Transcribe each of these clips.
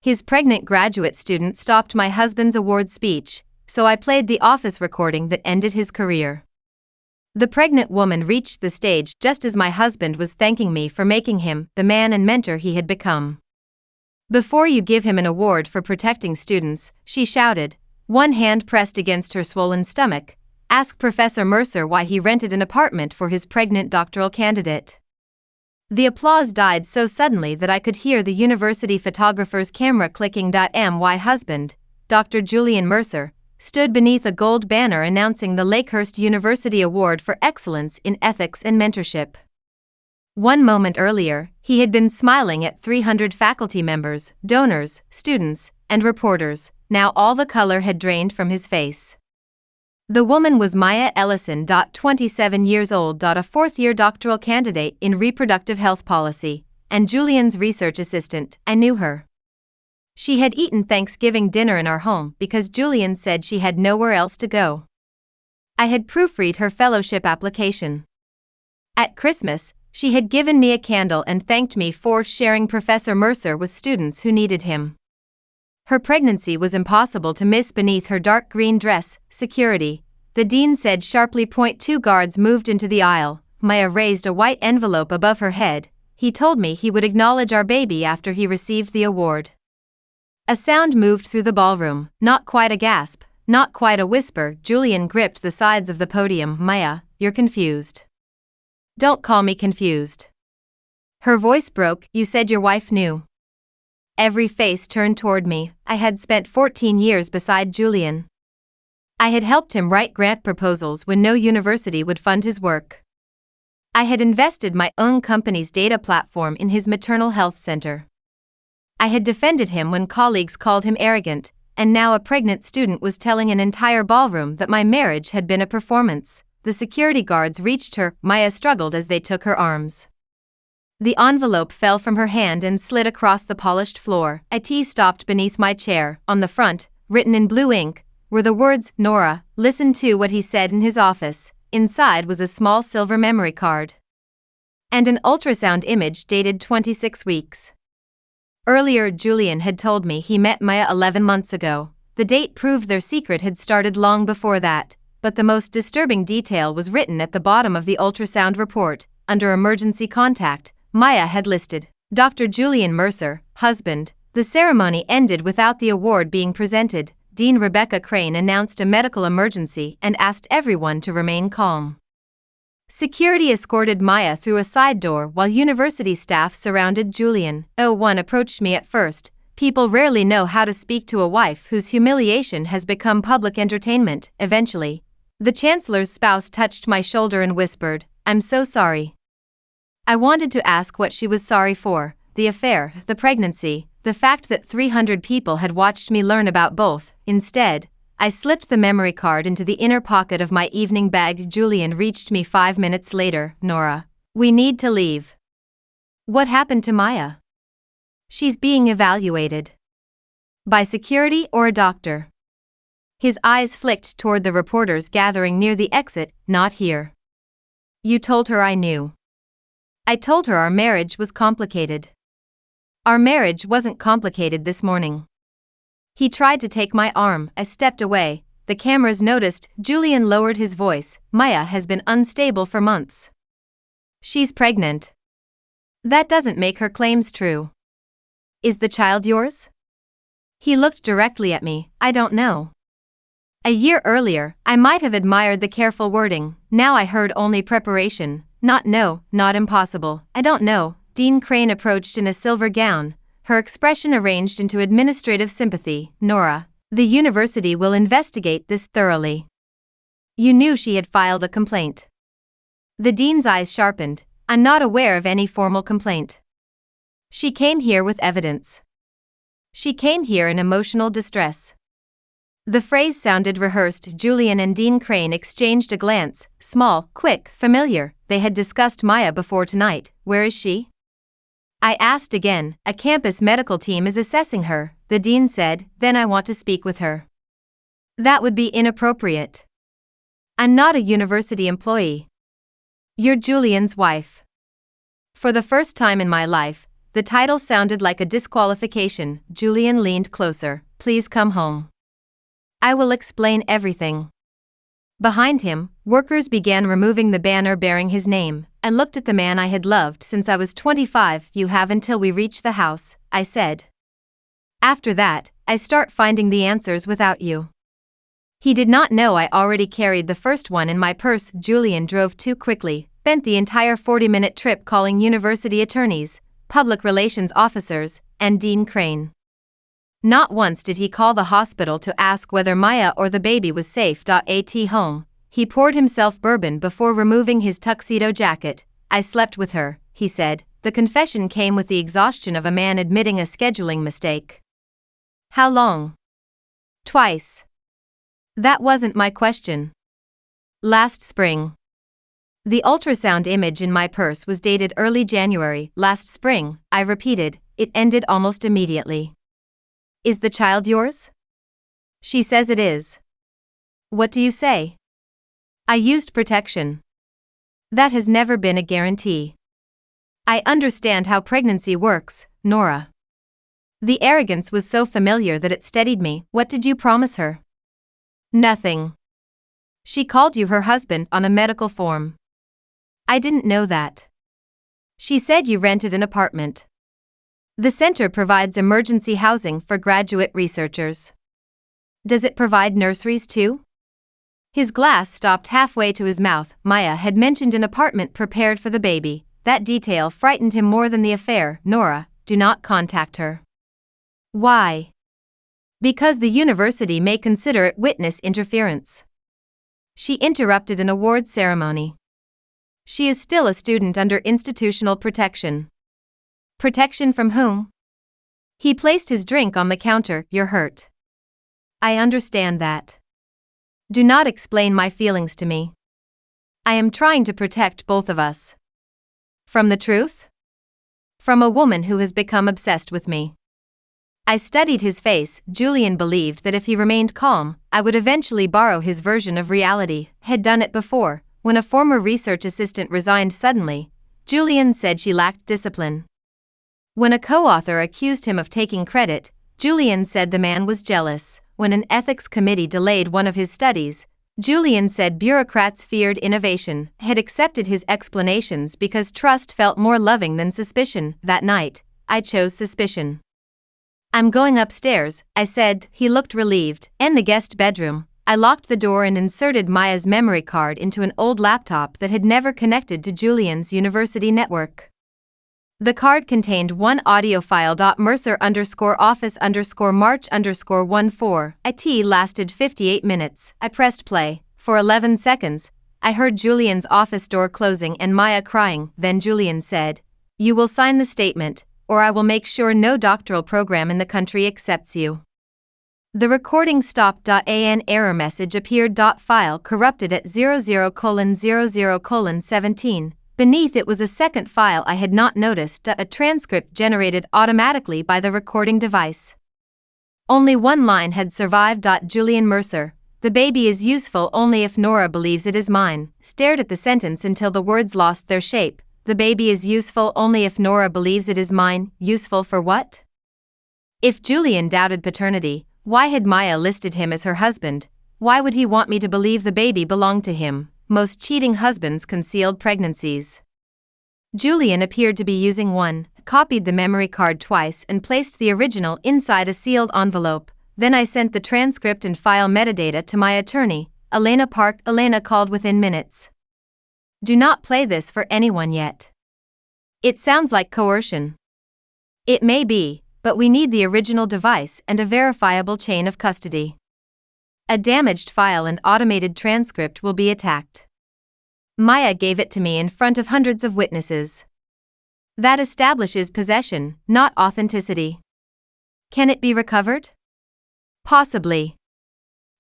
His pregnant graduate student stopped my husband's award speech, so I played the office recording that ended his career. The pregnant woman reached the stage just as my husband was thanking me for making him the man and mentor he had become. "Before you give him an award for protecting students," she shouted, one hand pressed against her swollen stomach, "ask Professor Mercer why he rented an apartment for his pregnant doctoral candidate." The applause died so suddenly that I could hear the university photographer's camera clicking. My husband, Dr. Julian Mercer, stood beneath a gold banner announcing the Lakehurst University Award for Excellence in Ethics and Mentorship. 1 moment earlier, he had been smiling at 300 faculty members, donors, students, and reporters. Now all the color had drained from his face. The woman was Maya Ellison, 27 years old, a fourth-year doctoral candidate in reproductive health policy, and Julian's research assistant. I knew her. She had eaten Thanksgiving dinner in our home because Julian said she had nowhere else to go. I had proofread her fellowship application. At Christmas, she had given me a candle and thanked me for sharing Professor Mercer with students who needed him. Her pregnancy was impossible to miss beneath her dark green dress. "Security," the dean said sharply. 2 guards moved into the aisle. Maya raised a white envelope above her head. "He told me he would acknowledge our baby after he received the award." A sound moved through the ballroom, not quite a gasp, not quite a whisper. Julian gripped the sides of the podium. "Maya, you're confused." "Don't call me confused." Her voice broke. "You said your wife knew." Every face turned toward me. I had spent 14 years beside Julian. I had helped him write grant proposals when no university would fund his work. I had invested my own company's data platform in his maternal health center. I had defended him when colleagues called him arrogant, and now a pregnant student was telling an entire ballroom that my marriage had been a performance. The security guards reached her. Maya struggled as they took her arms. The envelope fell from her hand and slid across the polished floor. It stopped beneath my chair. On the front, written in blue ink, were the words, "Nora, listen to what he said in his office." Inside was a small silver memory card and an ultrasound image dated 26 weeks. Earlier, Julian had told me he met Maya 11 months ago. The date proved their secret had started long before that, but the most disturbing detail was written at the bottom of the ultrasound report. Under emergency contact, Maya had listed Dr. Julian Mercer, husband. The ceremony ended without the award being presented. Dean Rebecca Crane announced a medical emergency and asked everyone to remain calm. Security escorted Maya through a side door while university staff surrounded Julian. One approached me at first. People rarely know how to speak to a wife whose humiliation has become public entertainment. Eventually, the chancellor's spouse touched my shoulder and whispered, "I'm so sorry." I wanted to ask what she was sorry for: the affair, the pregnancy, the fact that 300 people had watched me learn about both. Instead, I slipped the memory card into the inner pocket of my evening bag. Julian reached me 5 minutes later. "Nora, we need to leave." "What happened to Maya?" "She's being evaluated." "By security or a doctor?" His eyes flicked toward the reporters gathering near the exit. "Not here." "You told her I knew." "I told her our marriage was complicated." "Our marriage wasn't complicated this morning." He tried to take my arm. I stepped away. The cameras noticed. Julian lowered his voice. "Maya has been unstable for months. She's pregnant. That doesn't make her claims true." "Is the child yours?" He looked directly at me. "I don't know." A year earlier, I might have admired the careful wording. Now I heard only preparation. Not no, not impossible. "I don't know." Dean Crane approached in a silver gown, her expression arranged into administrative sympathy. "Nora, the university will investigate this thoroughly." "You knew she had filed a complaint?" The dean's eyes sharpened. "I'm not aware of any formal complaint. She came here with evidence. She came here in emotional distress." The phrase sounded rehearsed. Julian and Dean Crane exchanged a glance, small, quick, familiar. They had discussed Maya before tonight. "Where is she?" I asked again. "A campus medical team is assessing her," the dean said. "Then I want to speak with her." "That would be inappropriate. I'm not a university employee. You're Julian's wife." For the first time in my life, The title sounded like a disqualification. Julian leaned closer. Please come home. I will explain everything. Behind him, workers began removing the banner bearing his name. I looked at the man I had loved since I was 25. You have until we reach the house, I said. After that, I start finding the answers without you. He did not know I already carried the first one in my purse. Julian drove too quickly, spent the entire 40-minute trip calling university attorneys, public relations officers, and Dean Crane. Not once did he call the hospital to ask whether Maya or the baby was safe. At home, he poured himself bourbon before removing his tuxedo jacket. I slept with her, he said. The confession came with the exhaustion of a man admitting a scheduling mistake. How long? Twice. That wasn't my question. Last spring. The ultrasound image in my purse was dated early January. Last spring, I repeated. It ended almost immediately. Is the child yours? She says it is. What do you say? I used protection. That has never been a guarantee. I understand how pregnancy works, Nora. The arrogance was so familiar that it steadied me. What did you promise her? Nothing. She called you her husband on a medical form. I didn't know that. She said you rented an apartment. The center provides emergency housing for graduate researchers. Does it provide nurseries too? His glass stopped halfway to his mouth. Maya had mentioned an apartment prepared for the baby. That detail frightened him more than the affair. Nora, do not contact her. Why? Because the university may consider it witness interference. She interrupted an award ceremony. She is still a student under institutional protection. Protection from whom? He placed his drink on the counter. You're hurt. I understand that. Do not explain my feelings to me. I am trying to protect both of us. From the truth? From a woman who has become obsessed with me. I studied his face. Julian believed that if he remained calm, I would eventually borrow his version of reality. Had done it before. When a former research assistant resigned suddenly, Julian said she lacked discipline. When a co-author accused him of taking credit, Julian said the man was jealous. When an ethics committee delayed one of his studies, Julian said bureaucrats feared innovation. Had accepted his explanations because trust felt more loving than suspicion. That night, I chose suspicion. I'm going upstairs, I said. He looked relieved. In the guest bedroom, I locked the door and inserted Maya's memory card into an old laptop that had never connected to Julian's university network. The card contained one audio file. Mercer_office_March_14. It lasted 58 minutes. I pressed play. For 11 seconds, I heard Julian's office door closing and Maya crying. Then Julian said, "You will sign the statement, or I will make sure no doctoral program in the country accepts you." The recording stopped. An error message appeared. File corrupted at 00:00:17. Beneath it was a second file I had not noticed. A transcript generated automatically by the recording device. Only one line had survived. Julian Mercer, the baby is useful only if Nora believes it is mine, stared at the sentence until the words lost their shape. The baby is useful only if Nora believes it is mine. Useful for what? If Julian doubted paternity, why had Maya listed him as her husband? Why would he want me to believe the baby belonged to him? Most cheating husbands concealed pregnancies. Julian appeared to be using one, copied the memory card twice and placed the original inside a sealed envelope. Then I sent the transcript and file metadata to my attorney, Elena Park. Elena called within minutes. Do not play this for anyone yet. It sounds like coercion. It may be, but we need the original device and a verifiable chain of custody. A damaged file and automated transcript will be attacked. Maya gave it to me in front of hundreds of witnesses. That establishes possession, not authenticity. Can it be recovered? Possibly.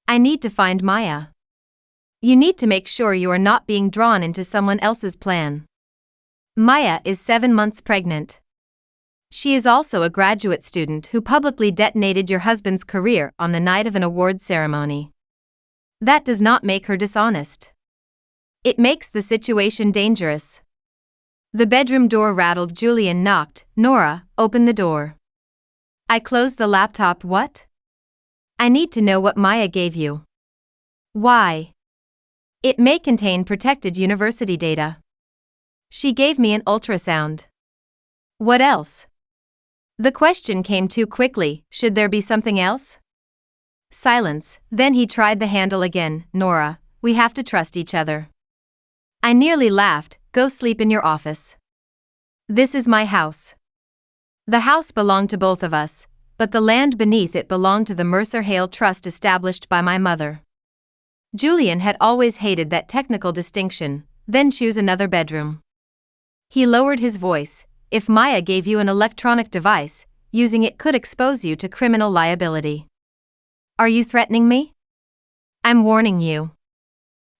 I need to find Maya. You need to make sure you are not being drawn into someone else's plan. Maya is 7 months pregnant. She is also a graduate student who publicly detonated your husband's career on the night of an award ceremony. That does not make her dishonest. It makes the situation dangerous. The bedroom door rattled. Julian knocked. Nora, open the door. I closed the laptop. What? I need to know what Maya gave you. Why? It may contain protected university data. She gave me an ultrasound. What else? The question came too quickly. Should there be something else? Silence. Then he tried the handle again. Nora, we have to trust each other. I nearly laughed. Go sleep in your office. This is my house. The house belonged to both of us, but the land beneath it belonged to the Mercer Hale Trust established by my mother. Julian had always hated that technical distinction. Then choose another bedroom. He lowered his voice. If Maya gave you an electronic device, using it could expose you to criminal liability. Are you threatening me? I'm warning you.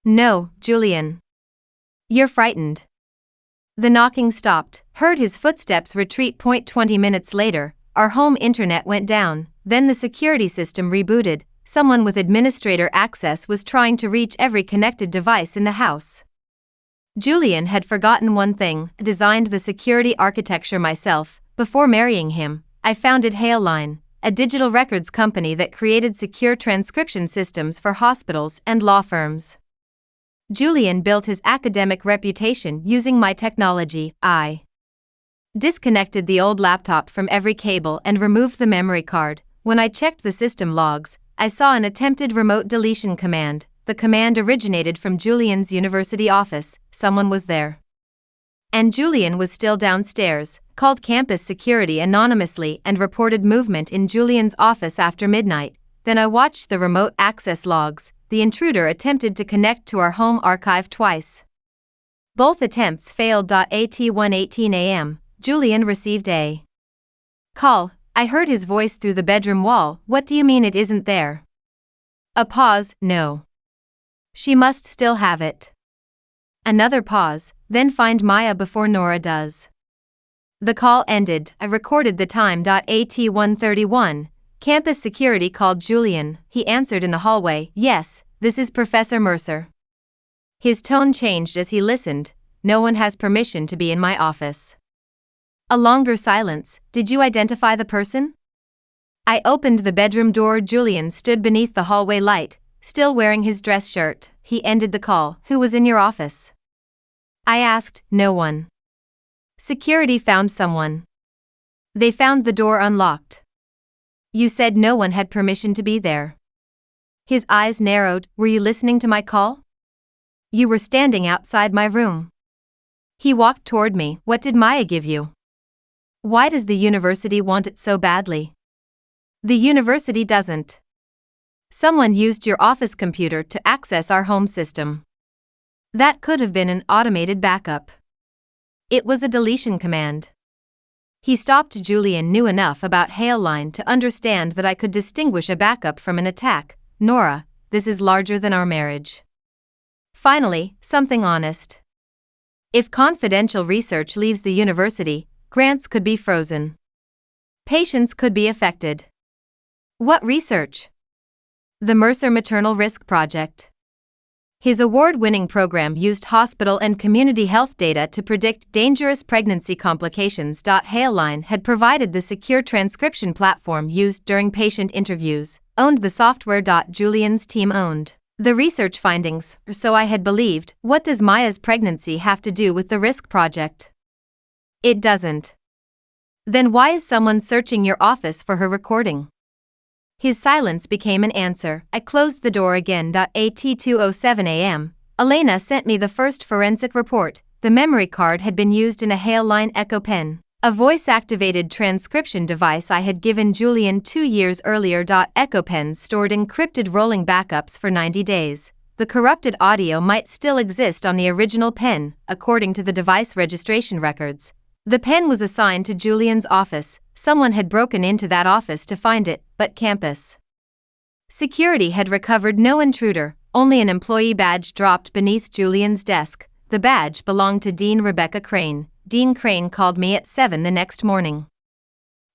No, Julian. You're frightened. The knocking stopped. Heard his footsteps retreat. 20 minutes later, our home internet went down, then the security system rebooted. Someone with administrator access was trying to reach every connected device in the house. Julian had forgotten one thing. I designed the security architecture myself. Before marrying him, I founded Haleline, a digital records company that created secure transcription systems for hospitals and law firms. Julian built his academic reputation using my technology. I disconnected the old laptop from every cable and removed the memory card. When I checked the system logs, I saw an attempted remote deletion command. The command originated from Julian's university office. Someone was there. And Julian was still downstairs. Called campus security anonymously and reported movement in Julian's office after midnight. Then I watched the remote access logs. The intruder attempted to connect to our home archive twice. Both attempts failed. At 1:18 a.m., Julian received a call. I heard his voice through the bedroom wall. What do you mean it isn't there? A pause. No. She must still have it. Another pause, then find Maya before Nora does. The call ended. I recorded the time. At 1:31, campus security called Julian. He answered in the hallway. Yes, this is Professor Mercer. His tone changed as he listened. No one has permission to be in my office. A longer silence. Did you identify the person? I opened the bedroom door. Julian stood beneath the hallway light, still wearing his dress shirt. He ended the call. Who was in your office? I asked. No one. Security found someone. They found the door unlocked. You said no one had permission to be there. His eyes narrowed. Were you listening to my call? You were standing outside my room. He walked toward me. What did Maya give you? Why does the university want it so badly? The university doesn't. Someone used your office computer to access our home system. That could have been an automated backup. It was a deletion command. He stopped. Julian knew enough about Haleline to understand that I could distinguish a backup from an attack. Nora, this is larger than our marriage. Finally, something honest. If confidential research leaves the university, grants could be frozen. Patients could be affected. What research? The Mercer Maternal Risk Project. His award-winning program used hospital and community health data to predict dangerous pregnancy complications. Haleline had provided the secure transcription platform used during patient interviews, owned the software. Julian's team owned the research findings, or so I had believed. What does Maya's pregnancy have to do with the Risk Project? It doesn't. Then why is someone searching your office for her recording? His silence became an answer. I closed the door again. At 2:07 a.m., Elena sent me the first forensic report. The memory card had been used in a Haleline Echo Pen, a voice-activated transcription device I had given Julian 2 years earlier. Echo Pens stored encrypted rolling backups for 90 days. The corrupted audio might still exist on the original pen, according to the device registration records. The pen was assigned to Julian's office. Someone had broken into that office to find it, but campus security had recovered no intruder, only an employee badge dropped beneath Julian's desk. The badge belonged to Dean Rebecca Crane. Dean Crane called me at 7 the next morning.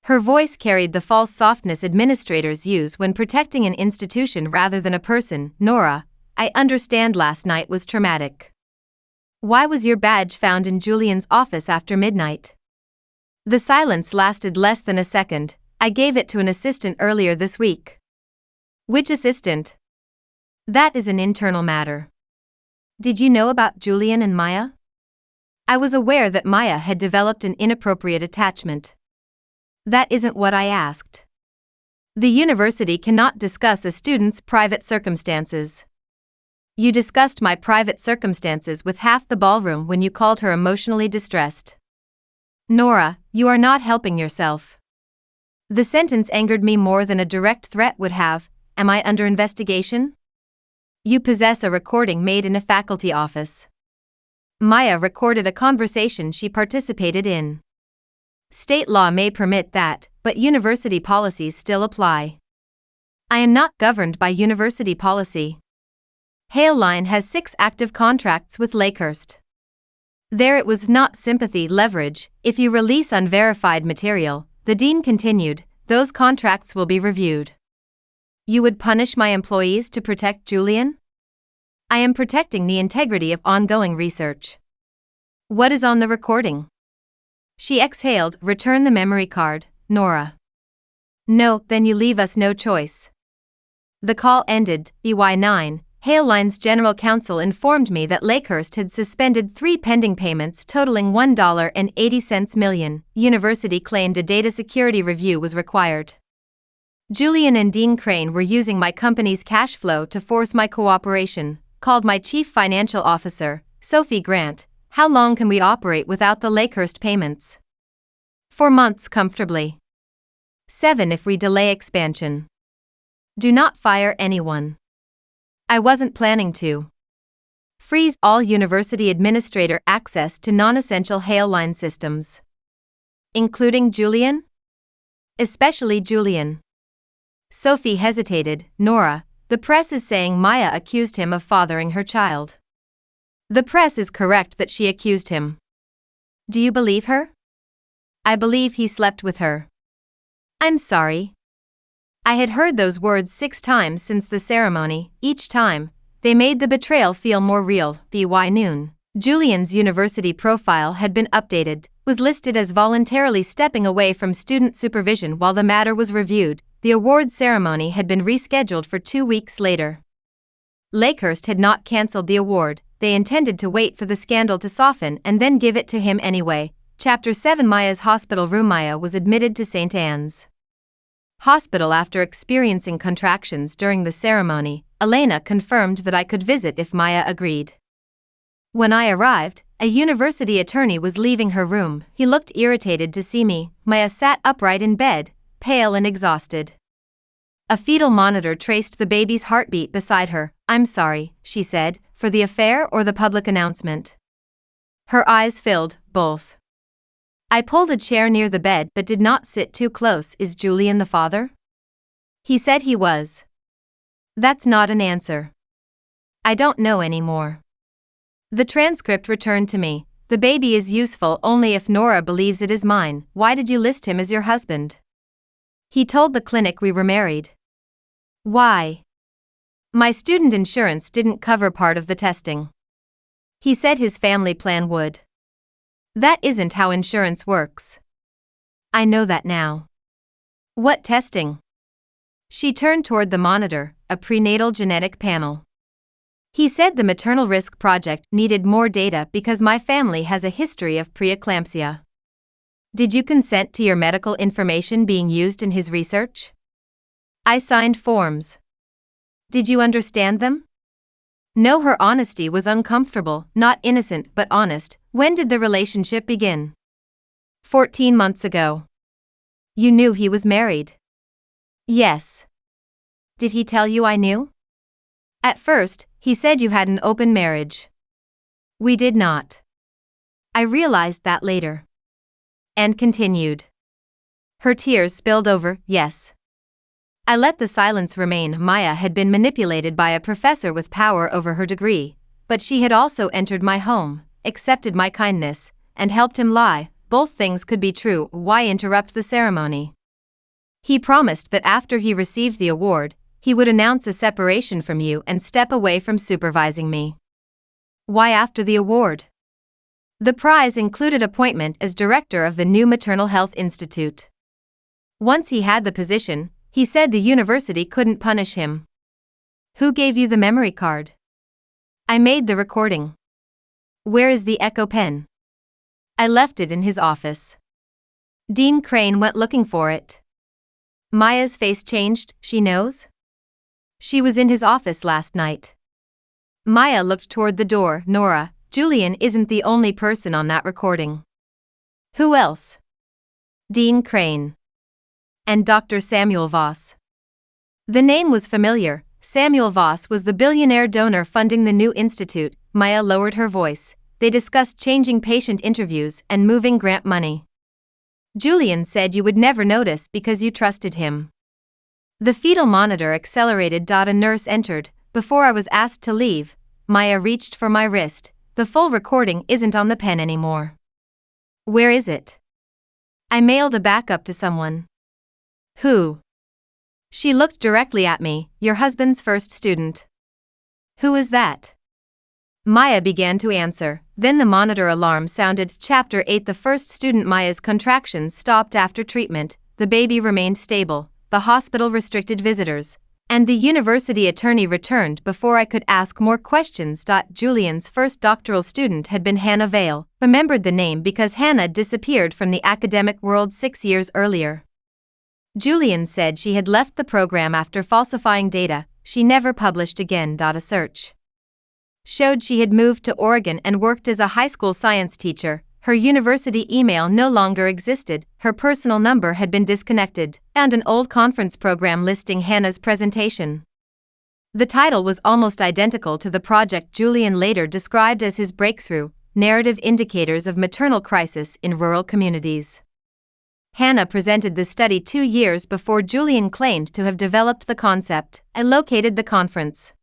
Her voice carried the false softness administrators use when protecting an institution rather than a person. Nora, I understand last night was traumatic. Why was your badge found in Julian's office after midnight? The silence lasted less than a second. I gave it to an assistant earlier this week. Which assistant? That is an internal matter. Did you know about Julian and Maya? I was aware that Maya had developed an inappropriate attachment. That isn't what I asked. The university cannot discuss a student's private circumstances. You discussed my private circumstances with half the ballroom when you called her emotionally distressed. Nora, you are not helping yourself. The sentence angered me more than a direct threat would have. Am I under investigation? You possess a recording made in a faculty office. Maya recorded a conversation she participated in. State law may permit that, but university policies still apply. I am not governed by university policy. Hale Line has 6 active contracts with Lakehurst. There it was not sympathy leverage. If you release unverified material, the dean continued, those contracts will be reviewed. You would punish my employees to protect Julian? I am protecting the integrity of ongoing research. What is on the recording? She exhaled, return the memory card, Nora. No, then you leave us no choice. The call ended. EY9, Hale Line's general counsel informed me that Lakehurst had suspended 3 pending payments totaling $1.80 million. University claimed a data security review was required. Julian and Dean Crane were using my company's cash flow to force my cooperation, called my chief financial officer, Sophie Grant. How long can we operate without the Lakehurst payments? 4 months comfortably. 7 if we delay expansion. Do not fire anyone. I wasn't planning to. Freeze all university administrator access to non-essential Hale Line systems. Including Julian? Especially Julian. Sophie hesitated. Nora, the press is saying Maya accused him of fathering her child. The press is correct that she accused him. Do you believe her? I believe he slept with her. I'm sorry. I had heard those words 6 times since the ceremony. Each time, they made the betrayal feel more real. By noon, Julian's university profile had been updated, was listed as voluntarily stepping away from student supervision while the matter was reviewed. The award ceremony had been rescheduled for 2 weeks later. Lakehurst had not cancelled the award. They intended to wait for the scandal to soften and then give it to him anyway. Chapter 7 Maya's hospital room. Maya was admitted to St. Anne's Hospital after experiencing contractions during the ceremony. Elena confirmed that I could visit if Maya agreed. When I arrived, a university attorney was leaving her room. He looked irritated to see me. Maya sat upright in bed, pale and exhausted. A fetal monitor traced the baby's heartbeat beside her. I'm sorry, she said, for the affair or the public announcement. Her eyes filled, both. I pulled a chair near the bed but did not sit too close. Is Julian the father? He said he was. That's not an answer. I don't know anymore. The transcript returned to me. The baby is useful only if Nora believes it is mine. Why did you list him as your husband? He told the clinic we were married. Why? My student insurance didn't cover part of the testing. He said his family plan would. That isn't how insurance works. I know that now. What testing? She turned toward the monitor, a prenatal genetic panel. He said the maternal risk project needed more data because my family has a history of preeclampsia. Did you consent to your medical information being used in his research? I signed forms. Did you understand them? No, her honesty was uncomfortable, not innocent but honest. When did the relationship begin? 14 months ago. You knew he was married? Yes. Did he tell you I knew? At first, he said you had an open marriage. We did not. I realized that later. And continued. Her tears spilled over. Yes. I let the silence remain. Maya had been manipulated by a professor with power over her degree, but she had also entered my home, accepted my kindness, and helped him lie. Both things could be true. Why interrupt the ceremony? He promised that after he received the award, he would announce a separation from you and step away from supervising me. Why after the award? The prize included appointment as director of the new Maternal Health Institute. Once he had the position, he said the university couldn't punish him. Who gave you the memory card? I made the recording. Where is the echo pen? I left it in his office. Dean Crane went looking for it. Maya's face changed, she knows? She was in his office last night. Maya looked toward the door. Nora, Julian isn't the only person on that recording. Who else? Dean Crane. And Dr. Samuel Voss. The name was familiar. Samuel Voss was the billionaire donor funding the new institute. Maya lowered her voice. They discussed changing patient interviews and moving grant money. Julian said you would never notice because you trusted him. The fetal monitor accelerated. A nurse entered. Before I was asked to leave, Maya reached for my wrist. The full recording isn't on the pen anymore. Where is it? I mailed a backup to someone. Who? She looked directly at me. Your husband's first student. Who is that? Maya began to answer. Then the monitor alarm sounded. Chapter 8. The first student. Maya's contractions stopped after treatment. The baby remained stable. The hospital restricted visitors. And the university attorney returned before I could ask more questions. Julian's first doctoral student had been Hannah Vale, remembered the name because Hannah disappeared from the academic world 6 years earlier. Julian said she had left the program after falsifying data. She never published again. A search showed she had moved to Oregon and worked as a high school science teacher. Her university email no longer existed, her personal number had been disconnected, and an old conference program listing Hannah's presentation. The title was almost identical to the project Julian later described as his breakthrough, Narrative Indicators of Maternal Crisis in Rural Communities. Hannah presented the study 2 years before Julian claimed to have developed the concept. I located the conference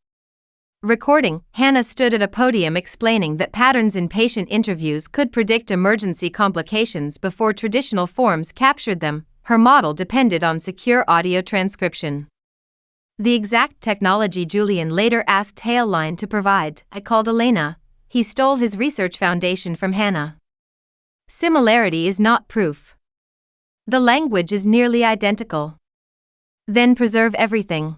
recording. Hannah stood at a podium explaining that patterns in patient interviews could predict emergency complications before traditional forms captured them. Her model depended on secure audio transcription. The exact technology Julian later asked Hailline to provide. I called Elena. He stole his research foundation from Hannah. Similarity is not proof. The language is nearly identical. Then preserve everything.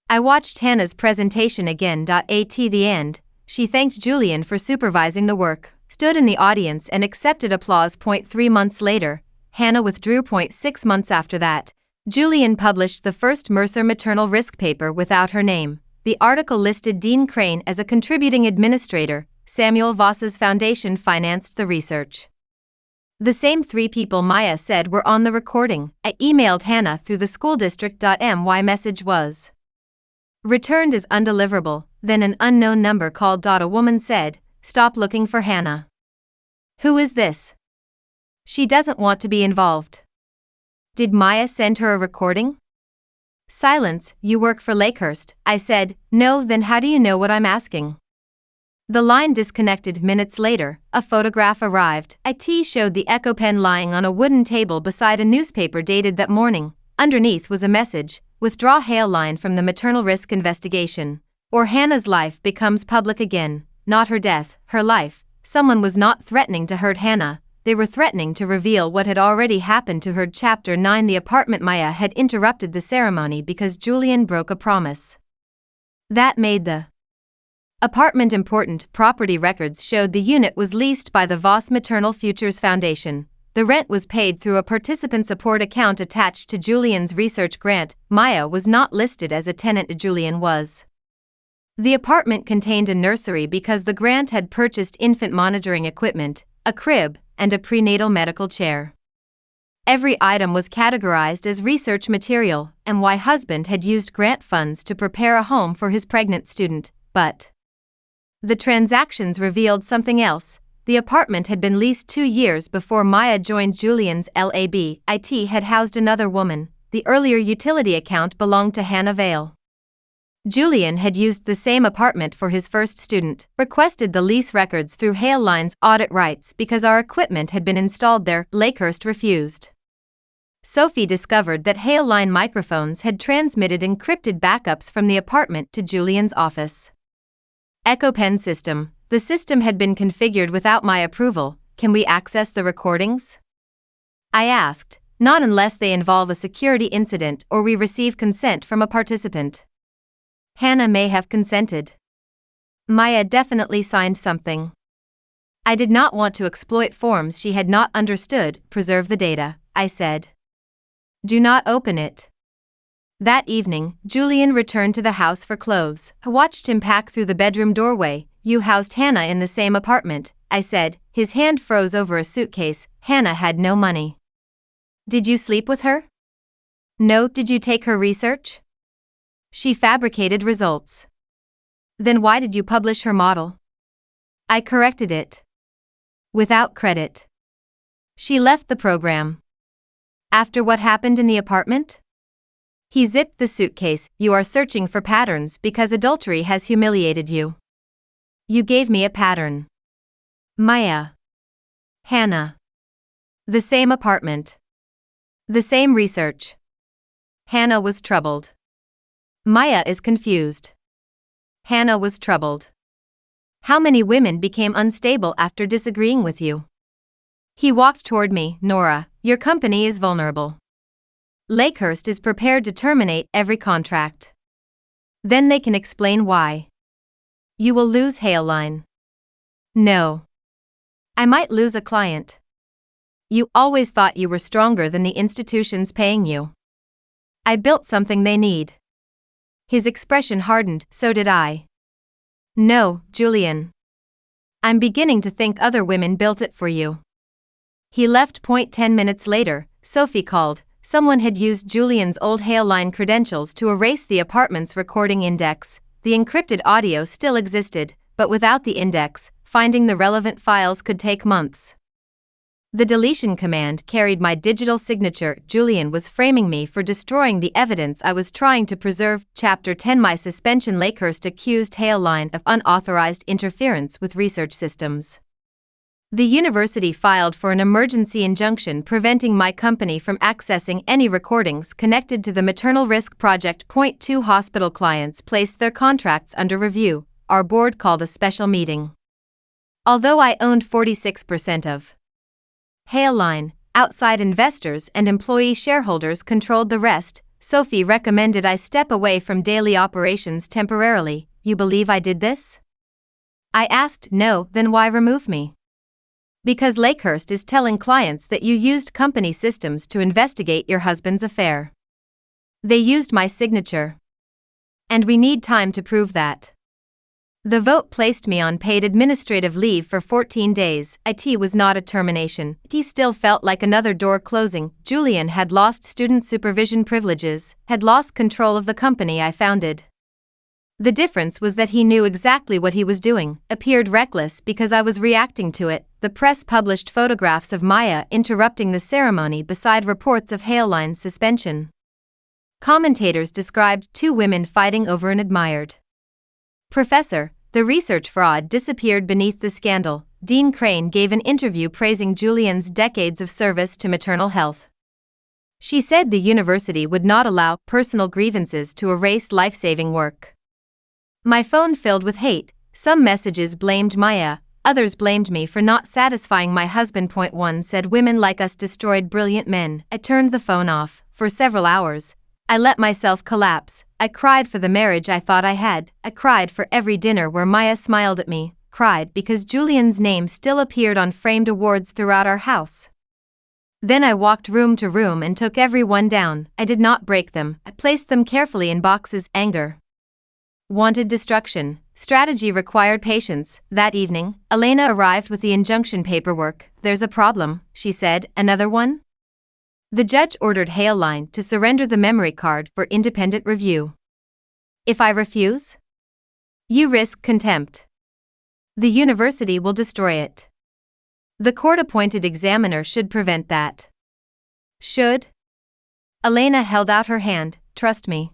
I watched Hannah's presentation again. At the end, she thanked Julian for supervising the work, stood in the audience and accepted applause. 3 months later, Hannah withdrew. 6 months after that, Julian published the first Mercer maternal risk paper without her name. The article listed Dean Crane as a contributing administrator. Samuel Voss's foundation financed the research. The same 3 people Maya said were on the recording. I emailed Hannah through the school district. My message was returned as undeliverable. Then an unknown number called. A woman said, "Stop looking for Hannah." Who is this? She doesn't want to be involved. Did Maya send her a recording? Silence. You work for Lakehurst, I said. No, then how do you know what I'm asking? The line disconnected. Minutes later, a photograph arrived. IT showed the echo pen lying on a wooden table beside a newspaper dated that morning. Underneath was a message: withdraw Hailline from the maternal risk investigation, or Hannah's life becomes public again. Not her death, her life. Someone was not threatening to hurt Hannah, they were threatening to reveal what had already happened to her. Chapter 9. The apartment. Maya had interrupted the ceremony because Julian broke a promise. That made the apartment important. Property records showed the unit was leased by the Voss Maternal Futures Foundation. The rent was paid through a participant support account attached to Julian's research grant. Maya was not listed as a tenant. Julian was. The apartment contained a nursery because the grant had purchased infant monitoring equipment, a crib, and a prenatal medical chair. Every item was categorized as research material, and my husband had used grant funds to prepare a home for his pregnant student, but the transactions revealed something else. The apartment had been leased 2 years before Maya joined Julian's lab. IT had housed another woman. The earlier utility account belonged to Hannah Vale. Julian had used the same apartment for his first student, requested the lease records through Hailline's audit rights because our equipment had been installed there. Lakehurst refused. Sophie discovered that Hailline microphones had transmitted encrypted backups from the apartment to Julian's office. Echo Pen System. The system had been configured without my approval. Can we access the recordings? I asked. Not unless they involve a security incident or we receive consent from a participant. Hannah may have consented. Maya definitely signed something. I did not want to exploit forms she had not understood. Preserve the data, I said. Do not open it. That evening, Julian returned to the house for clothes. I watched him pack through the bedroom doorway. You housed Hannah in the same apartment, I said. His hand froze over a suitcase. Hannah had no money. Did you sleep with her? No. Did you take her research? She fabricated results. Then why did you publish her model? I corrected it. Without credit. She left the program. After what happened in the apartment? He zipped the suitcase. You are searching for patterns because adultery has humiliated you. You gave me a pattern. Maya. Hannah. The same apartment. The same research. Hannah was troubled. Maya is confused. Hannah was troubled. How many women became unstable after disagreeing with you? He walked toward me. Nora, your company is vulnerable. Lakehurst is prepared to terminate every contract. Then they can explain why. You will lose Hailline. No. I might lose a client. You always thought you were stronger than the institutions paying you. I built something they need. His expression hardened. So did I. No, Julian. I'm beginning to think other women built it for you. He left. 10 minutes later, Sophie called. Someone had used Julian's old Hailline credentials to erase the apartment's recording index. The encrypted audio still existed, but without the index, finding the relevant files could take months. The deletion command carried my digital signature. Julian was framing me for destroying the evidence I was trying to preserve. Chapter 10. My suspension. Lakehurst accused Hailline of unauthorized interference with research systems. The university filed for an emergency injunction preventing my company from accessing any recordings connected to the maternal risk project. 2 Hospital clients placed their contracts under review. Our board called a special meeting. Although I owned 46% of Hailline, outside investors and employee shareholders controlled the rest. Sophie recommended I step away from daily operations temporarily. You believe I did this? I asked. No. Then why remove me? Because Lakehurst is telling clients that you used company systems to investigate your husband's affair. They used my signature. And we need time to prove that. The vote placed me on paid administrative leave for 14 days. It was not a termination. It still felt like another door closing. Julian had lost student supervision privileges, had lost control of the company I founded. The difference was that he knew exactly what he was doing, appeared reckless because I was reacting to it. The press published photographs of Maya interrupting the ceremony beside reports of Hailline's suspension. Commentators described 2 women fighting over an admired professor. The research fraud disappeared beneath the scandal. Dean Crane gave an interview praising Julian's decades of service to maternal health. She said the university would not allow personal grievances to erase life-saving work. My phone filled with hate. Some messages blamed Maya, others blamed me for not satisfying my husband. One said women like us destroyed brilliant men. I turned the phone off. For several hours, I let myself collapse. I cried for the marriage I thought I had. I cried for every dinner where Maya smiled at me. Cried because Julian's name still appeared on framed awards throughout our house. Then I walked room to room and took every one down. I did not break them. I placed them carefully in boxes. Anger wanted destruction. Strategy required patience. That evening, Elena arrived with the injunction paperwork. There's a problem, she said. Another one? The judge ordered Hailline to surrender the memory card for independent review. If I refuse? You risk contempt. The university will destroy it. The court-appointed examiner should prevent that. Should? Elena held out her hand. Trust me.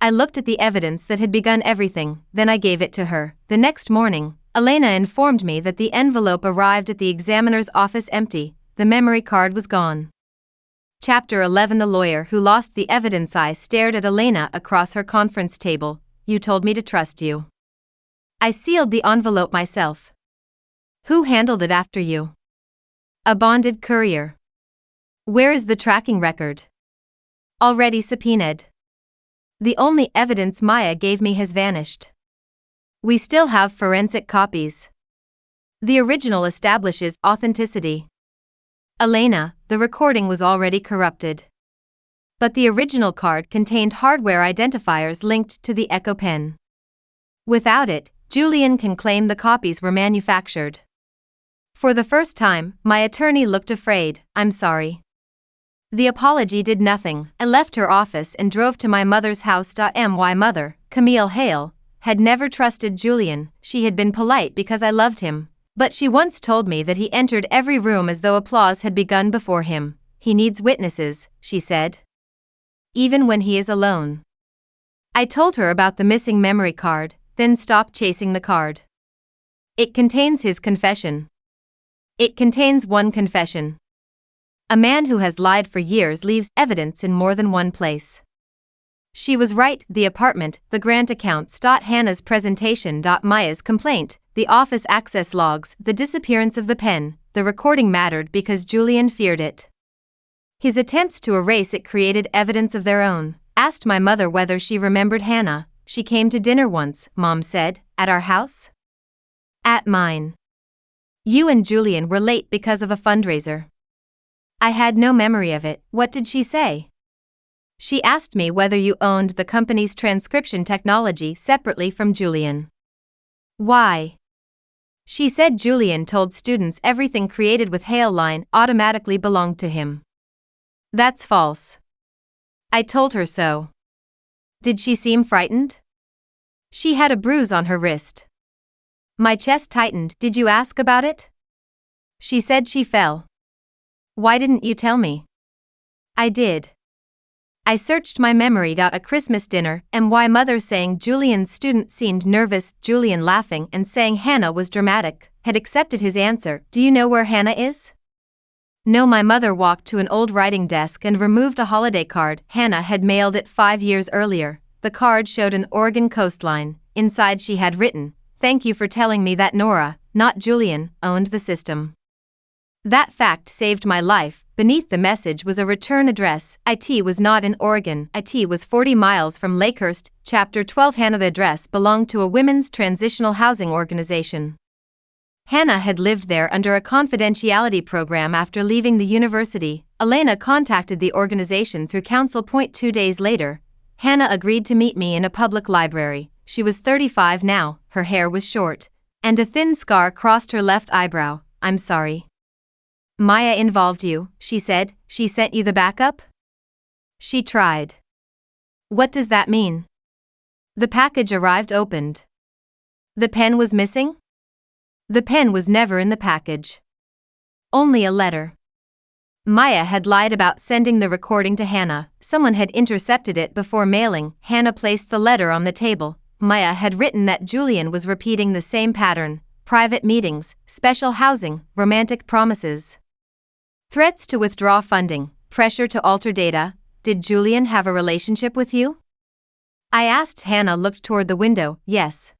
I looked at the evidence that had begun everything, then I gave it to her. The next morning, Elena informed me that the envelope arrived at the examiner's office empty. The memory card was gone. Chapter 11. The lawyer who lost the evidence. I stared at Elena across her conference table. You told me to trust you. I sealed the envelope myself. Who handled it after you? A bonded courier. Where is the tracking record? Already subpoenaed. The only evidence Maya gave me has vanished. We still have forensic copies. The original establishes authenticity. Elena, the recording was already corrupted. But the original card contained hardware identifiers linked to the Echo Pen. Without it, Julian can claim the copies were manufactured. For the first time, my attorney looked afraid. I'm sorry. The apology did nothing. I left her office and drove to my mother's house. My mother, Camille Hale, had never trusted Julian. She had been polite because I loved him, but she once told me that he entered every room as though applause had begun before him. He needs witnesses, she said. Even when he is alone. I told her about the missing memory card, then stopped chasing the card. It contains his confession. It contains one confession. A man who has lied for years leaves evidence in more than one place. She was right. The apartment, the grant accounts. Hannah's presentation. Maya's complaint, the office access logs, the disappearance of the pen. The recording mattered because Julian feared it. His attempts to erase it created evidence of their own. Asked my mother whether she remembered Hannah. She came to dinner once, Mom said. At our house? At mine. You and Julian were late because of a fundraiser. I had no memory of it. What did she say? She asked me whether you owned the company's transcription technology separately from Julian. Why? She said Julian told students everything created with Hale line automatically belonged to him. That's false. I told her so. Did she seem frightened? She had a bruise on her wrist. My chest tightened. Did you ask about it? She said she fell. Why didn't you tell me? I did. I searched my memory. A Christmas dinner, and why mother saying Julian's student seemed nervous, Julian laughing and saying Hannah was dramatic, had accepted his answer. Do you know where Hannah is? No, my mother walked to an old writing desk and removed a holiday card. Hannah had mailed it 5 years earlier. The card showed an Oregon coastline. Inside she had written, "Thank you for telling me that Nora, not Julian, owned the system." That fact saved my life. Beneath the message was a return address. IT was not in Oregon. IT was 40 miles from Lakehurst. Chapter 12. Hannah. The address belonged to a women's transitional housing organization. Hannah had lived there under a confidentiality program after leaving the university. Elena contacted the organization through counsel. 2 days later, Hannah agreed to meet me in a public library. She was 35 now, her hair was short, and a thin scar crossed her left eyebrow. I'm sorry. Maya involved you, she said. She sent you the backup? She tried. What does that mean? The package arrived opened. The pen was missing? The pen was never in the package. Only a letter. Maya had lied about sending the recording to Hannah. Someone had intercepted it before mailing. Hannah placed the letter on the table. Maya had written that Julian was repeating the same pattern: private meetings, special housing, romantic promises. Threats to withdraw funding, pressure to alter data. Did Julian have a relationship with you? I asked. Hannah looked toward the window. Yes.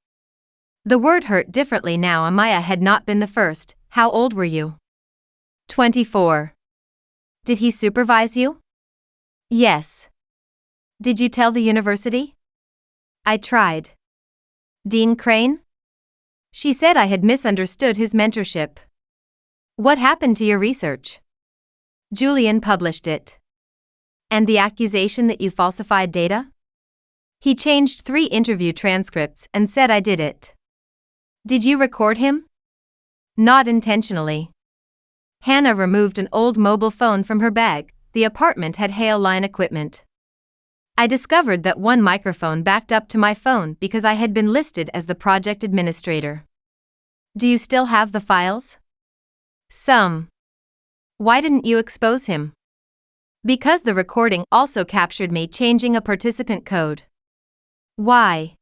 The word hurt differently now. Maya had not been the first. How old were you? 24. Did he supervise you? Yes. Did you tell the university? I tried. Dean Crane? She said I had misunderstood his mentorship. What happened to your research? Julian published it. And the accusation that you falsified data? He changed 3 interview transcripts and said I did it. Did you record him? Not intentionally. Hannah removed an old mobile phone from her bag. The apartment had Hale line equipment. I discovered that one microphone backed up to my phone because I had been listed as the project administrator. Do you still have the files? Some. Why didn't you expose him? Because the recording also captured me changing a participant code. Why?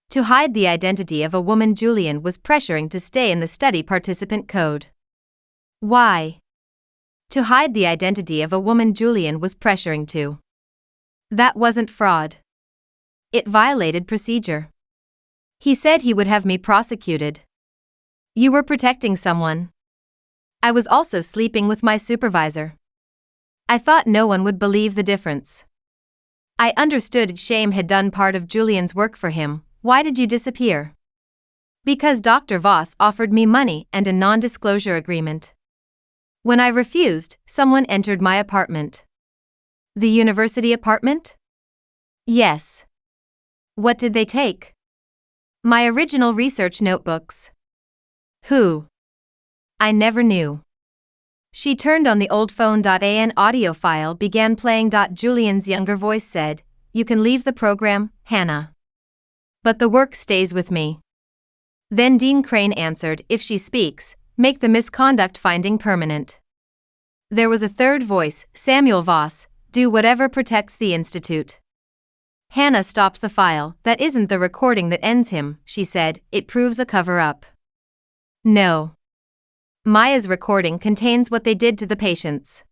To hide the identity of a woman Julian was pressuring to stay in the study participant code. Why? To hide the identity of a woman Julian was pressuring to. That wasn't fraud. It violated procedure. He said he would have me prosecuted. You were protecting someone. I was also sleeping with my supervisor. I thought no one would believe the difference. I understood shame had done part of Julian's work for him. Why did you disappear? Because Dr. Voss offered me money and a non-disclosure agreement. When I refused, someone entered my apartment. The university apartment? Yes. What did they take? My original research notebooks. Who? I never knew. She turned on the old phone. An audio file began playing. Julian's younger voice said, "You can leave the program, Hannah. But the work stays with me." Then Dean Crane answered, "If she speaks, make the misconduct finding permanent." There was a third voice, Samuel Voss, "Do whatever protects the institute." Hannah stopped the file. "That isn't the recording that ends him," she said. "It proves a cover-up." No. Maya's recording contains what they did to the patients.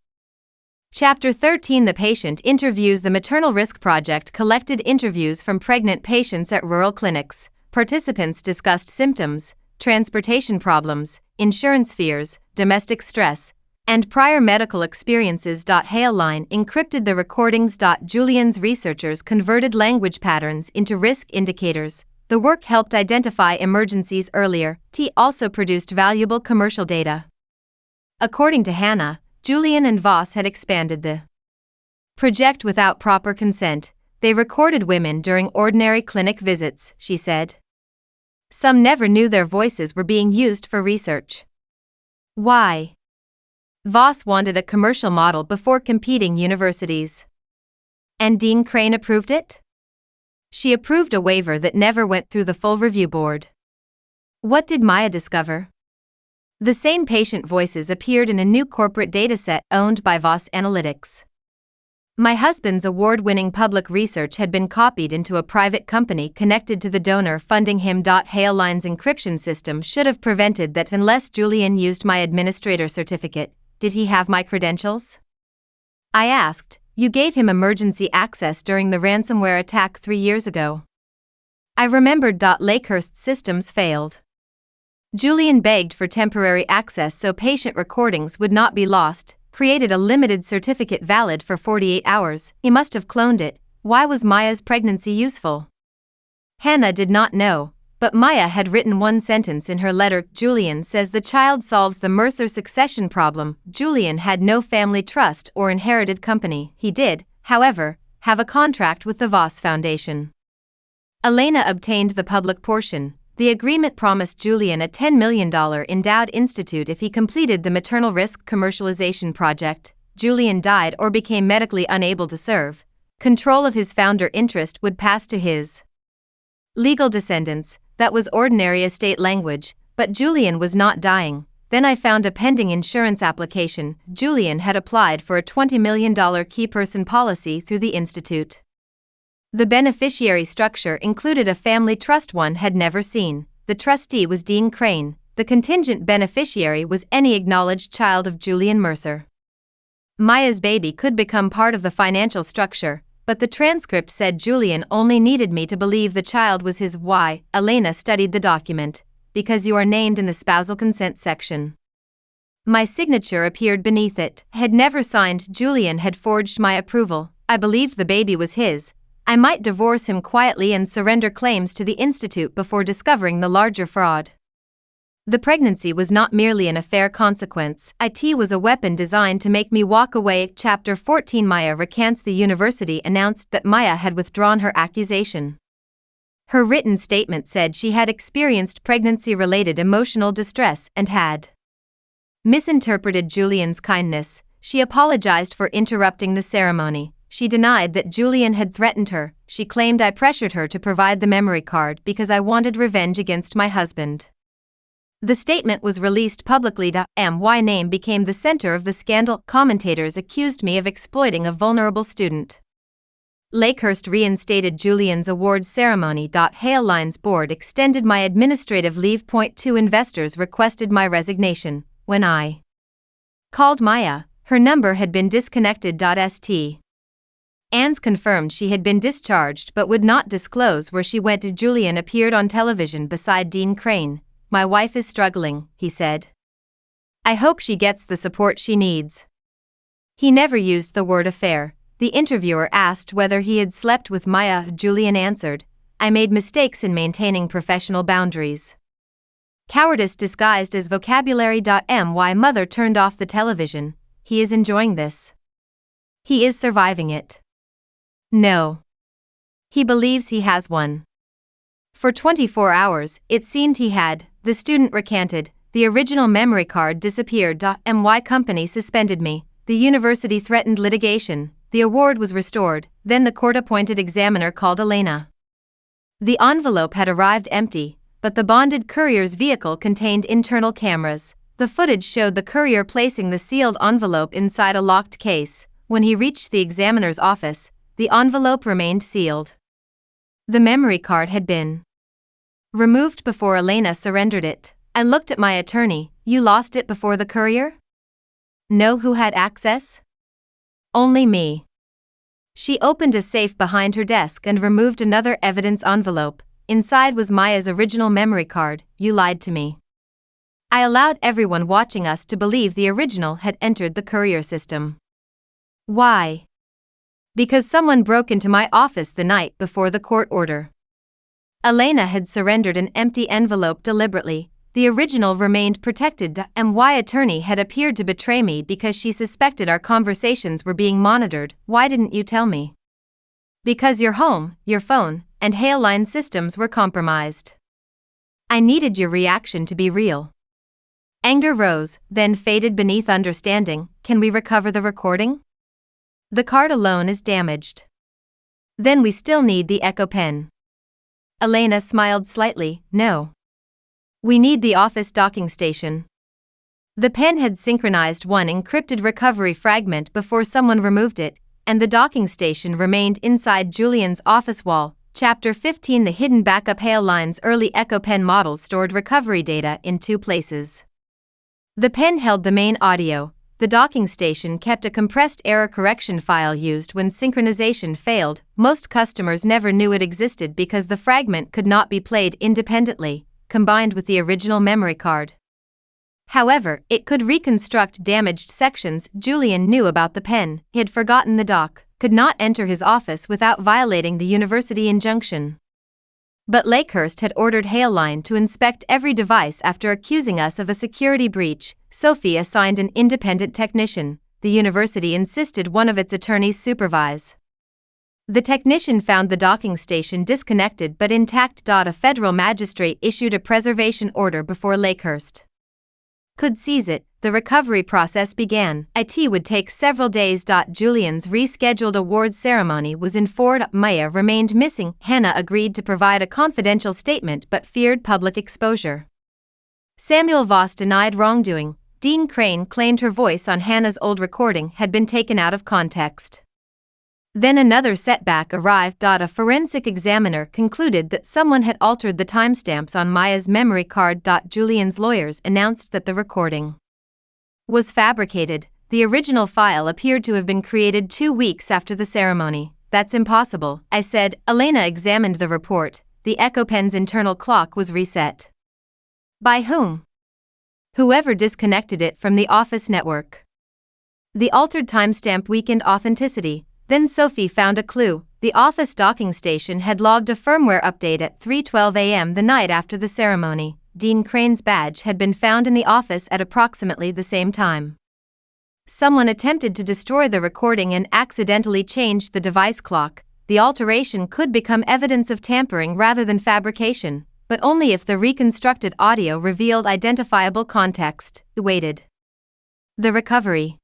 Chapter 13. The Patient Interviews. The Maternal Risk Project collected interviews from pregnant patients at rural clinics. Participants discussed symptoms, transportation problems, insurance fears, domestic stress, and prior medical experiences. Hailline encrypted the recordings. Julian's researchers converted language patterns into risk indicators. The work helped identify emergencies earlier. T also produced valuable commercial data. According to Hannah, Julian and Voss had expanded the project without proper consent. They recorded women during ordinary clinic visits, she said. Some never knew their voices were being used for research. Why? Voss wanted a commercial model before competing universities. And Dean Crane approved it? She approved a waiver that never went through the full review board. What did Maya discover? The same patient voices appeared in a new corporate dataset owned by Voss Analytics. My husband's award-winning public research had been copied into a private company connected to the donor funding him. Hailline's encryption system should have prevented that unless Julian used my administrator certificate. Did he have my credentials? I asked. You gave him emergency access during the ransomware attack 3 years ago. I remembered. Lakehurst's systems failed. Julian begged for temporary access so patient recordings would not be lost, created a limited certificate valid for 48 hours. He must have cloned it. Why was Maya's pregnancy useful? Hannah did not know, but Maya had written one sentence in her letter. Julian says the child solves the Mercer succession problem. Julian had no family trust or inherited company. He did, however, have a contract with the Voss Foundation. Elena obtained the public portion. The agreement promised Julian a $10 million endowed institute if he completed the maternal risk commercialization project. Julian died or became medically unable to serve. Control of his founder interest would pass to his legal descendants. That was ordinary estate language, but Julian was not dying. Then I found a pending insurance application. Julian had applied for a $20 million key person policy through the institute. The beneficiary structure included a family trust one had never seen. The trustee was Dean Crane. The contingent beneficiary was any acknowledged child of Julian Mercer. Maya's baby could become part of the financial structure, but the transcript said Julian only needed me to believe the child was his. Why? Elena studied the document. Because you are named in the spousal consent section. My signature appeared beneath it. Had never signed. Julian had forged my approval. I believed the baby was his. I might divorce him quietly and surrender claims to the institute before discovering the larger fraud. The pregnancy was not merely an affair consequence. It was a weapon designed to make me walk away. Chapter 14. Maya recants. The university announced that Maya had withdrawn her accusation. Her written statement said she had experienced pregnancy-related emotional distress and had misinterpreted Julian's kindness. She apologized for interrupting the ceremony. She denied that Julian had threatened her. She claimed I pressured her to provide the memory card because I wanted revenge against my husband. The statement was released publicly. My name became the center of the scandal. Commentators accused me of exploiting a vulnerable student. Lakehurst reinstated Julian's awards ceremony. Hailline's board extended my administrative leave. Point 2. Investors requested my resignation. When I called Maya, her number had been disconnected. St. Anne's confirmed she had been discharged but would not disclose where she went. Julian appeared on television beside Dean Crane. "My wife is struggling," he said. "I hope she gets the support she needs." He never used the word affair. The interviewer asked whether he had slept with Maya. Julian answered, "I made mistakes in maintaining professional boundaries." Cowardice disguised as vocabulary. My mother turned off the television. "He is enjoying this. He is surviving it." No. He believes he has one. For 24 hours, it seemed he had, the student recanted. The original memory card disappeared. My company suspended me. The university threatened litigation. The award was restored. Then the court-appointed examiner called Elena. The envelope had arrived empty, but the bonded courier's vehicle contained internal cameras. The footage showed the courier placing the sealed envelope inside a locked case. When he reached the examiner's office, the envelope remained sealed. The memory card had been removed before Elena surrendered it. I looked at my attorney. "You lost it before the courier?" "No." "Who had access?" "Only me." She opened a safe behind her desk and removed another evidence envelope. Inside was Maya's original memory card. "You lied to me." I allowed everyone watching us to believe the original had entered the courier system. Why? Because someone broke into my office the night before the court order. Elena had surrendered an empty envelope deliberately. The original remained protected. My attorney had appeared to betray me because she suspected our conversations were being monitored. "Why didn't you tell me?" "Because your home, your phone, and Hailline systems were compromised. I needed your reaction to be real." Anger rose, then faded beneath understanding. "Can we recover the recording?" "The card alone is damaged." "Then we still need the Echo pen." Elena smiled slightly. "No. We need the office docking station." The pen had synchronized one encrypted recovery fragment before someone removed it, and the docking station remained inside Julian's office wall. Chapter 15. The hidden backup. Hailline's early Echo pen models stored recovery data in two places. The pen held the main audio. The docking station kept a compressed error correction file used when synchronization failed. Most customers never knew it existed because the fragment could not be played independently, combined with the original memory card. However, it could reconstruct damaged sections. Julian knew about the pen. He had forgotten the dock, could not enter his office without violating the university injunction. But Lakehurst had ordered Hailline to inspect every device after accusing us of a security breach. Sophie assigned an independent technician. The university insisted one of its attorneys supervise. The technician found the docking station disconnected but intact. A federal magistrate issued a preservation order before Lakehurst could seize it. The recovery process began. It would take several days. Julian's rescheduled awards ceremony was in Ford. Maya remained missing. Hannah agreed to provide a confidential statement but feared public exposure. Samuel Voss denied wrongdoing. Dean Crane claimed her voice on Hannah's old recording had been taken out of context. Then another setback arrived. A forensic examiner concluded that someone had altered the timestamps on Maya's memory card. Julian's lawyers announced that the recording was fabricated. The original file appeared to have been created 2 weeks after the ceremony. "That's impossible," I said. Elena examined the report. The Echo pen's internal clock was reset. By whom? Whoever disconnected it from the office network. The altered timestamp weakened authenticity. Then Sophie found a clue. The office docking station had logged a firmware update at 3:12 a.m. the night after the ceremony. Dean Crane's badge had been found in the office at approximately the same time. Someone attempted to destroy the recording and accidentally changed the device clock. The alteration could become evidence of tampering rather than fabrication, but only if the reconstructed audio revealed identifiable context. Waited. The recovery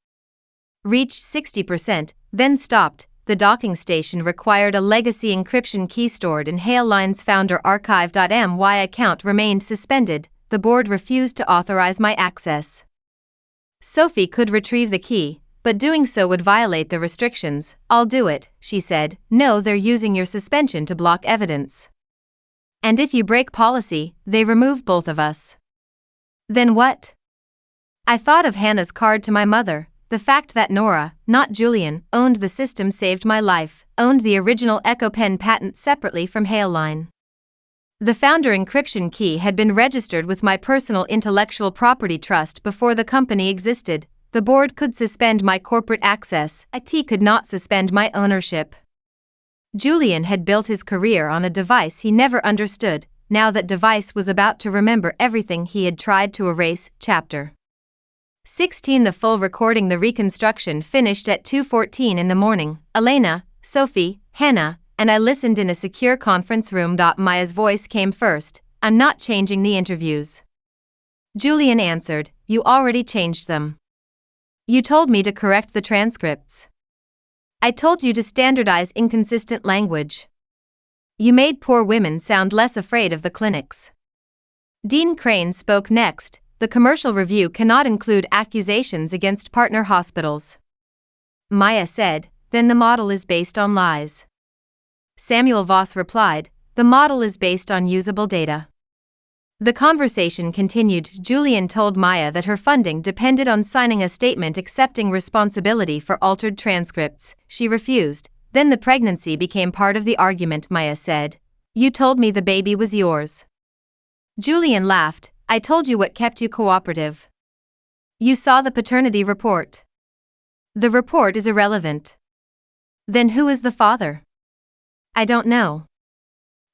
reached 60%, then stopped. The docking station required a legacy encryption key stored in Hailline's founder archive. My account remained suspended. The board refused to authorize my access. Sophie could retrieve the key, but doing so would violate the restrictions. "I'll do it," she said. "No, they're using your suspension to block evidence. And if you break policy, they remove both of us." "Then what?" I thought of Hannah's card to my mother. the fact that Nora, not Julian, owned the system saved my life, owned the original EchoPen patent separately from Hailline. The founder encryption key had been registered with my personal intellectual property trust before the company existed. The board could suspend my corporate access, IT could not suspend my ownership. Julian had built his career on a device he never understood. Now that device was about to remember everything he had tried to erase. Chapter 16. The full recording. The reconstruction finished at 2:14 in the morning. Elena, Sophie, Hannah, and I listened in a secure conference room. Maya's voice came first. I'm not changing the interviews. Julian answered, you already changed them. You told me to correct the transcripts. I told you to standardize inconsistent language. You made poor women sound less afraid of the clinics. Dean Crane spoke next. The commercial review cannot include accusations against partner hospitals. Maya said, then the model is based on lies. Samuel Voss replied, the model is based on usable data. The conversation continued. Julian told Maya that her funding depended on signing a statement accepting responsibility for altered transcripts. She refused. Then the pregnancy became part of the argument. Maya said, you told me the baby was yours. Julian laughed, I told you what kept you cooperative. You saw the paternity report. The report is irrelevant. Then who is the father? I don't know.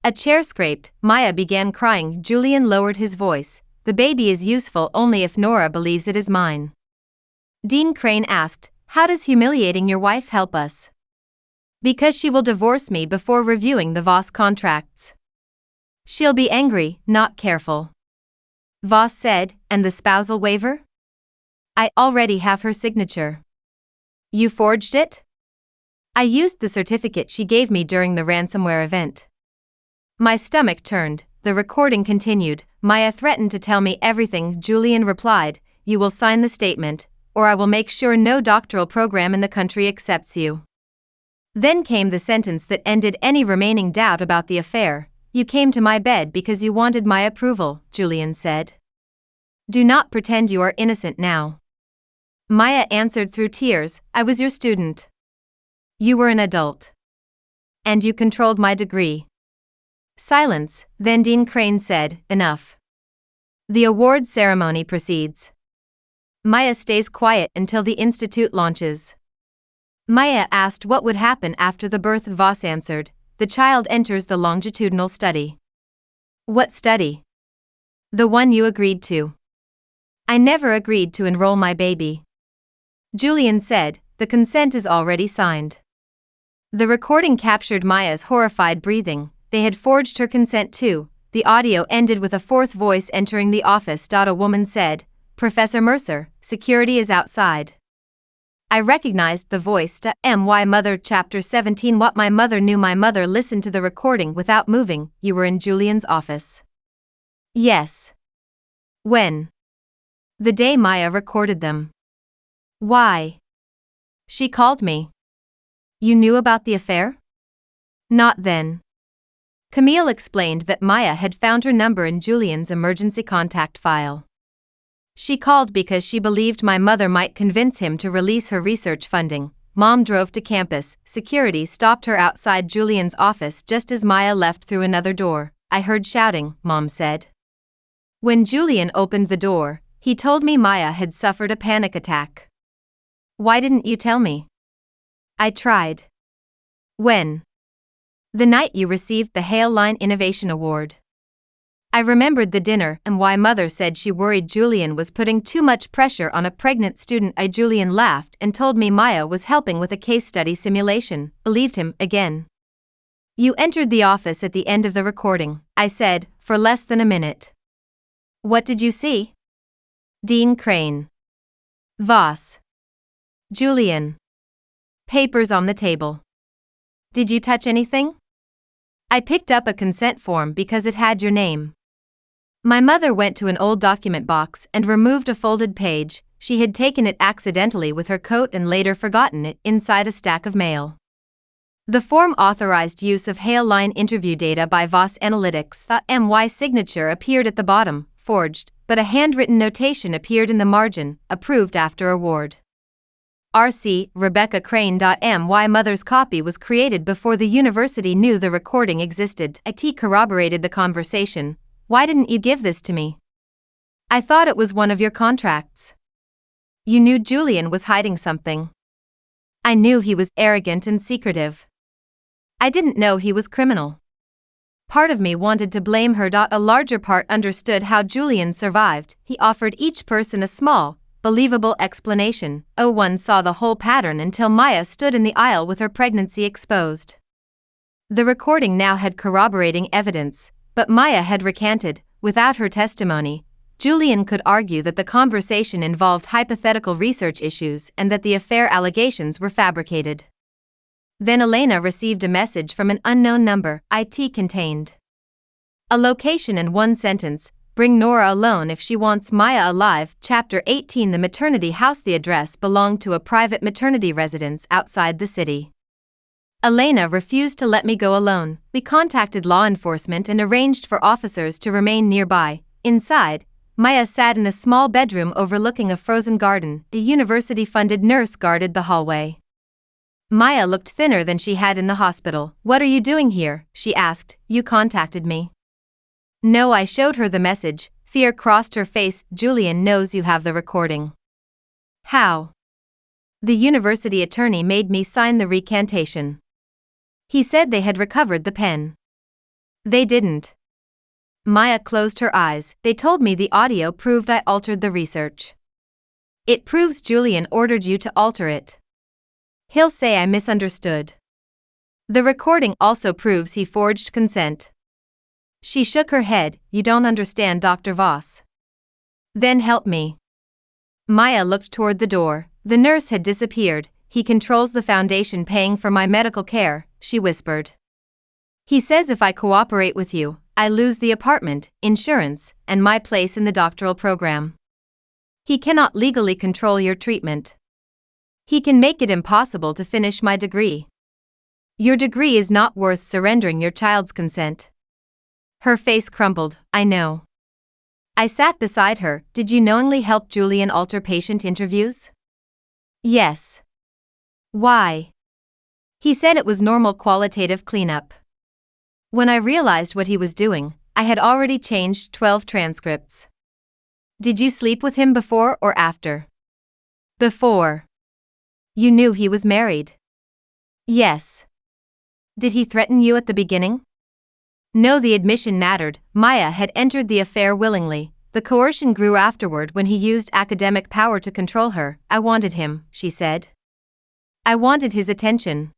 A chair scraped. Maya began crying. Julian lowered his voice. The baby is useful only if Nora believes it is mine. Dean Crane asked, how does humiliating your wife help us? Because she will divorce me before reviewing the Voss contracts. She'll be angry, not careful. Voss said, and the spousal waiver? I already have her signature. You forged it? I used the certificate she gave me during the ransomware event. My stomach turned. The recording continued. Maya threatened to tell me everything. Julian replied, you will sign the statement, or I will make sure no doctoral program in the country accepts you. Then came the sentence that ended any remaining doubt about the affair. You came to my bed because you wanted my approval, Julian said. Do not pretend you are innocent now. Maya answered through tears, I was your student. You were an adult. And you controlled my degree. Silence. Then Dean Crane said, enough. The award ceremony proceeds. Maya stays quiet until the institute launches. Maya asked what would happen after the birth. Voss answered, the child enters the longitudinal study. What study? The one you agreed to. I never agreed to enroll my baby. Julian said, the consent is already signed. The recording captured Maya's horrified breathing. They had forged her consent too. The audio ended with a fourth voice entering the office. A woman said, Professor Mercer, security is outside. I recognized the voice. My mother. Chapter 17. What my mother knew. My mother listened to the recording without moving. You were in Julian's office. Yes. When? The day Maya recorded them. Why? She called me. You knew about the affair? Not then. Camille explained that Maya had found her number in Julian's emergency contact file. She called because she believed my mother might convince him to release her research funding. Mom drove to campus. Security stopped her outside Julian's office just as Maya left through another door. I heard shouting, Mom said. When Julian opened the door, he told me Maya had suffered a panic attack. Why didn't you tell me? I tried. When? The night you received the Hailline Innovation Award. I remembered the dinner and why Mother said she worried Julian was putting too much pressure on a pregnant student. Julian laughed and told me Maya was helping with a case study simulation. Believed him, again. You entered the office at the end of the recording, I said, for less than a minute. What did you see? Dean Crane. Voss. Julian. Papers on the table. Did you touch anything? I picked up a consent form because it had your name. My mother went to an old document box and removed a folded page. She had taken it accidentally with her coat and later forgotten it inside a stack of mail. The form authorized use of Hailline interview data by Voss Analytics. My signature appeared at the bottom, forged, but a handwritten notation appeared in the margin, approved after award. RC Rebecca Crane. My mother's copy was created before the university knew the recording existed. IT corroborated the conversation. Why didn't you give this to me? I thought it was one of your contracts. You knew Julian was hiding something. I knew he was arrogant and secretive. I didn't know he was criminal. Part of me wanted to blame her. A larger part understood how Julian survived. He offered each person a small, believable explanation. One saw the whole pattern until Maya stood in the aisle with her pregnancy exposed. The recording now had corroborating evidence, but Maya had recanted. Without her testimony, Julian could argue that the conversation involved hypothetical research issues and that the affair allegations were fabricated. Then Elena received a message from an unknown number. It contained a location and one sentence: bring Nora alone if she wants Maya alive. Chapter 18. The maternity house. The address belonged to a private maternity residence outside the city. Elena refused to let me go alone. We contacted law enforcement and arranged for officers to remain nearby. Inside, Maya sat in a small bedroom overlooking a frozen garden. A university-funded nurse guarded the hallway. Maya looked thinner than she had in the hospital. What are you doing here? She asked. You contacted me. No, I showed her the message. Fear crossed her face. Julian knows you have the recording. How? The university attorney made me sign the recantation. He said they had recovered the pen. They didn't. Maya closed her eyes. They told me the audio proved I altered the research. It proves Julian ordered you to alter it. He'll say I misunderstood. The recording also proves he forged consent. She shook her head. You don't understand, Dr. Voss. Then help me. Maya looked toward the door. The nurse had disappeared. He controls the foundation paying for my medical care, she whispered. He says if I cooperate with you, I lose the apartment, insurance, and my place in the doctoral program. He cannot legally control your treatment. He can make it impossible to finish my degree. Your degree is not worth surrendering your child's consent. Her face crumpled. I know. I sat beside her. Did you knowingly help Julian alter patient interviews? Yes. Why? He said it was normal qualitative cleanup. When I realized what he was doing, I had already changed 12 transcripts. Did you sleep with him before or after? Before. You knew he was married? Yes. Did he threaten you at the beginning? No, the admission mattered. Maya had entered the affair willingly. The coercion grew afterward when he used academic power to control her. I wanted him, she said. I wanted his attention.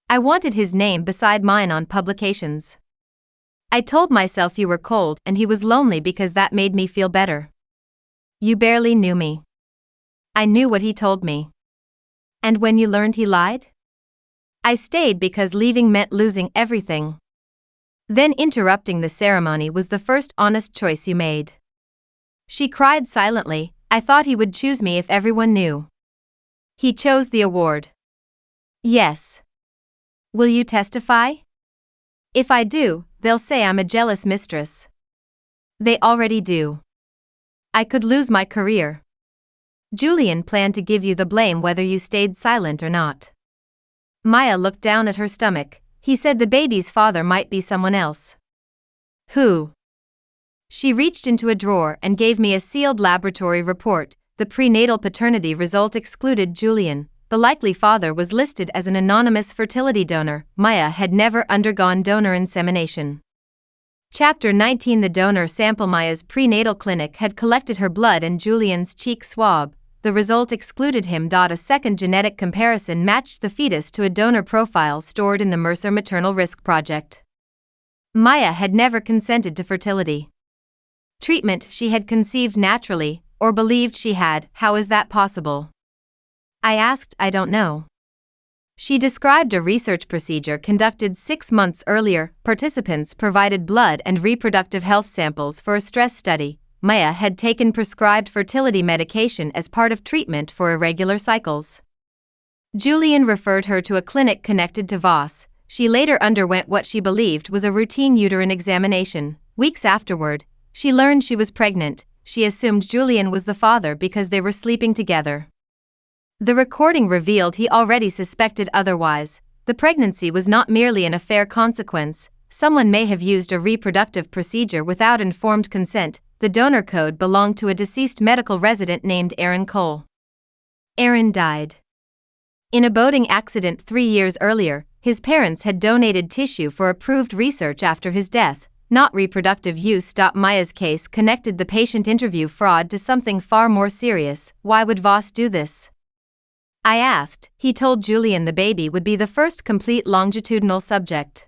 I wanted his name beside mine on publications. I told myself you were cold and he was lonely because that made me feel better. You barely knew me. I knew what he told me. And when you learned he lied? I stayed because leaving meant losing everything. Then interrupting the ceremony was the first honest choice you made. She cried silently. I thought he would choose me if everyone knew. He chose the award. Yes. Will you testify? If I do, they'll say I'm a jealous mistress. They already do. I could lose my career. Julian planned to give you the blame whether you stayed silent or not. Maya looked down at her stomach. He said the baby's father might be someone else. Who? She reached into a drawer and gave me a sealed laboratory report. The prenatal paternity result excluded Julian. The likely father was listed as an anonymous fertility donor. Maya had never undergone donor insemination. Chapter 19. The donor sample. Maya's prenatal clinic had collected her blood and Julian's cheek swab. The result excluded him. A second genetic comparison matched the fetus to a donor profile stored in the Mercer Maternal Risk Project. Maya had never consented to fertility treatment. She had conceived naturally, or believed she had. How is that possible? I asked. I don't know. She described a research procedure conducted 6 months earlier. Participants provided blood and reproductive health samples for a stress study. Maya had taken prescribed fertility medication as part of treatment for irregular cycles. Julian referred her to a clinic connected to Voss. She later underwent what she believed was a routine uterine examination. Weeks afterward, she learned she was pregnant. She assumed Julian was the father because they were sleeping together. The recording revealed he already suspected otherwise. The pregnancy was not merely an affair consequence. Someone may have used a reproductive procedure without informed consent. The donor code belonged to a deceased medical resident named Aaron Cole. Aaron died in a boating accident 3 years earlier. His parents had donated tissue for approved research after his death, not reproductive use. Maya's case connected the patient interview fraud to something far more serious. Why would Voss do this? I asked. He told Julian the baby would be the first complete longitudinal subject.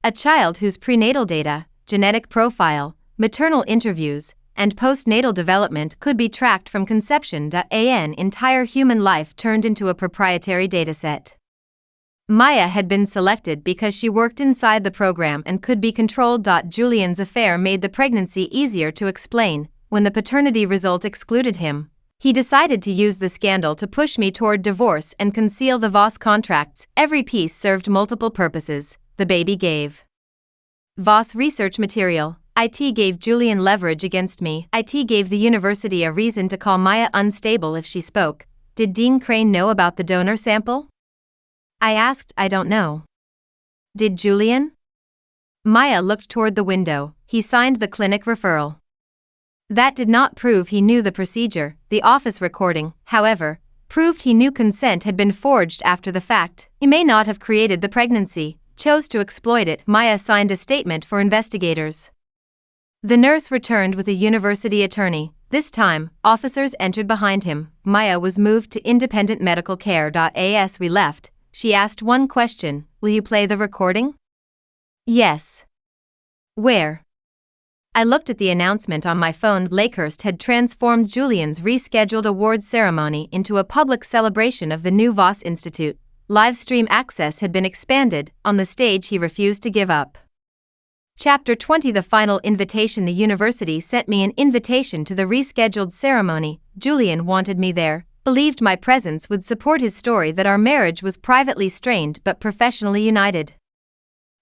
A child whose prenatal data, genetic profile, maternal interviews, and postnatal development could be tracked from conception. An entire human life turned into a proprietary dataset. Maya had been selected because she worked inside the program and could be controlled. Julian's affair made the pregnancy easier to explain. When the paternity result excluded him, he decided to use the scandal to push me toward divorce and conceal the Voss contracts. Every piece served multiple purposes. The baby gave Voss research material. It gave Julian leverage against me. It gave the university a reason to call Maya unstable if she spoke. Did Dean Crane know about the donor sample? I asked. I don't know. Did Julian? Maya looked toward the window. He signed the clinic referral. That did not prove he knew the procedure. The office recording, however, proved he knew consent had been forged after the fact. He may not have created the pregnancy, chose to exploit it. Maya signed a statement for investigators. The nurse returned with a university attorney. This time, officers entered behind him. Maya was moved to independent medical care. As we left, she asked one question. Will you play the recording? Yes. Where? I looked at the announcement on my phone. Lakehurst had transformed Julian's rescheduled awards ceremony into a public celebration of the new Voss Institute. Live stream access had been expanded. On the stage he refused to give up. Chapter 20. The final invitation. The university sent me an invitation to the rescheduled ceremony. Julian wanted me there, believed my presence would support his story that our marriage was privately strained but professionally united.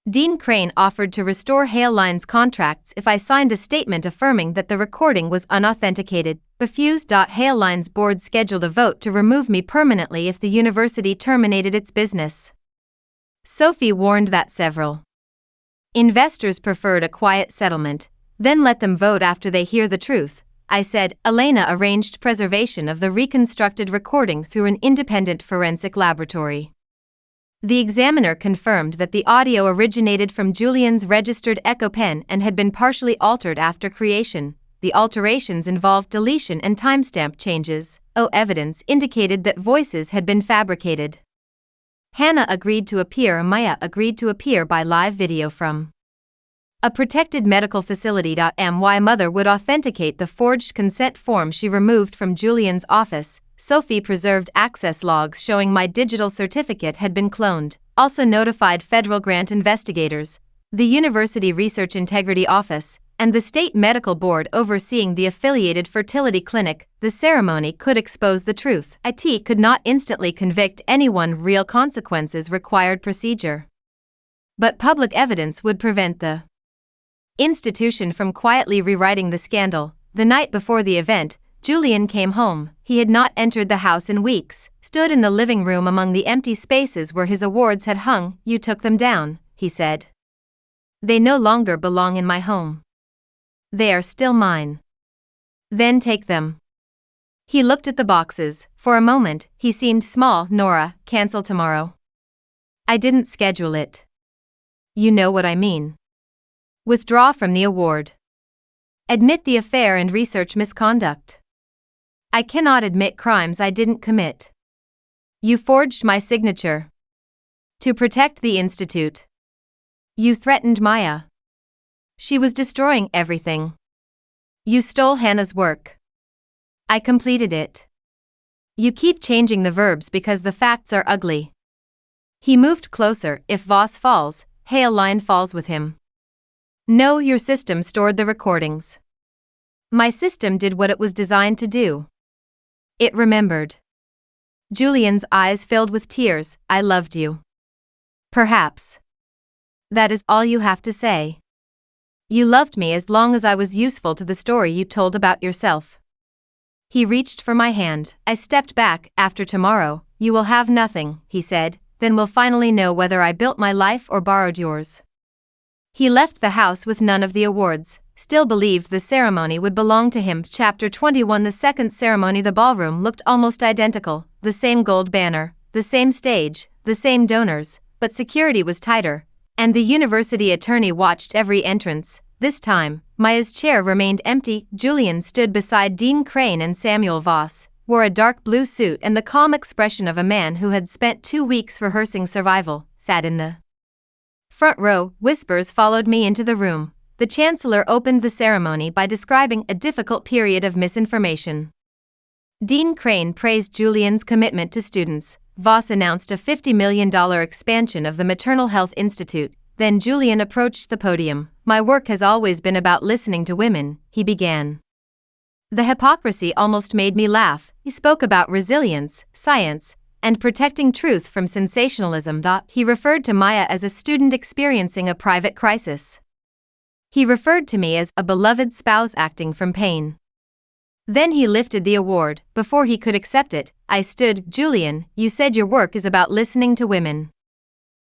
Dean Crane offered to restore Haleline's contracts if I signed a statement affirming that the recording was unauthenticated. Refused. Haleline's board scheduled a vote to remove me permanently if the university terminated its business. Sophie warned that several investors preferred a quiet settlement, then let them vote after they hear the truth. I said. Elena arranged preservation of the reconstructed recording through an independent forensic laboratory. The examiner confirmed that the audio originated from Julian's registered Echo pen and had been partially altered after creation. The alterations involved deletion and timestamp changes. Evidence indicated that voices had been fabricated. Hannah agreed to appear. Maya agreed to appear by live video from a protected medical facility. My mother would authenticate the forged consent form she removed from Julian's office. Sophie preserved access logs showing my digital certificate had been cloned. Also notified federal grant investigators, the University Research Integrity Office, and the state medical board overseeing the affiliated fertility clinic. The ceremony could expose the truth. It could not instantly convict anyone. Real consequences required procedure. But public evidence would prevent the institution from quietly rewriting the scandal. The night before the event, Julian came home. He had not entered the house in weeks, stood in the living room among the empty spaces where his awards had hung. You took them down, he said. They no longer belong in my home. They are still mine. Then take them. He looked at the boxes. For a moment, he seemed small. Nora, cancel tomorrow. I didn't schedule it. You know what I mean. Withdraw from the award. Admit the affair and research misconduct. I cannot admit crimes I didn't commit. You forged my signature to protect the institute. You threatened Maya. She was destroying everything. You stole Hannah's work. I completed it. You keep changing the verbs because the facts are ugly. He moved closer. If Voss falls, Haline falls with him. No, your system stored the recordings. My system did what it was designed to do. It remembered. Julian's eyes filled with tears. I loved you. Perhaps. That is all you have to say. You loved me as long as I was useful to the story you told about yourself. He reached for my hand. I stepped back. After tomorrow, you will have nothing, he said, then we'll finally know whether I built my life or borrowed yours. He left the house with none of the awards, still believed the ceremony would belong to him. Chapter 21. The second ceremony. The ballroom looked almost identical, the same gold banner, the same stage, the same donors, but security was tighter, and the university attorney watched every entrance. This time, Maya's chair remained empty. Julian stood beside Dean Crane, and Samuel Voss wore a dark blue suit and the calm expression of a man who had spent 2 weeks rehearsing survival, sat in the front row. Whispers followed me into the room. The chancellor opened the ceremony by describing a difficult period of misinformation. Dean Crane praised Julian's commitment to students. Voss announced a $50 million expansion of the Maternal Health Institute. Then Julian approached the podium. My work has always been about listening to women, he began. The hypocrisy almost made me laugh. He spoke about resilience, science, and protecting truth from sensationalism. He referred to Maya as a student experiencing a private crisis. He referred to me as a beloved spouse acting from pain. Then he lifted the award. Before he could accept it, I stood. Julian, you said your work is about listening to women.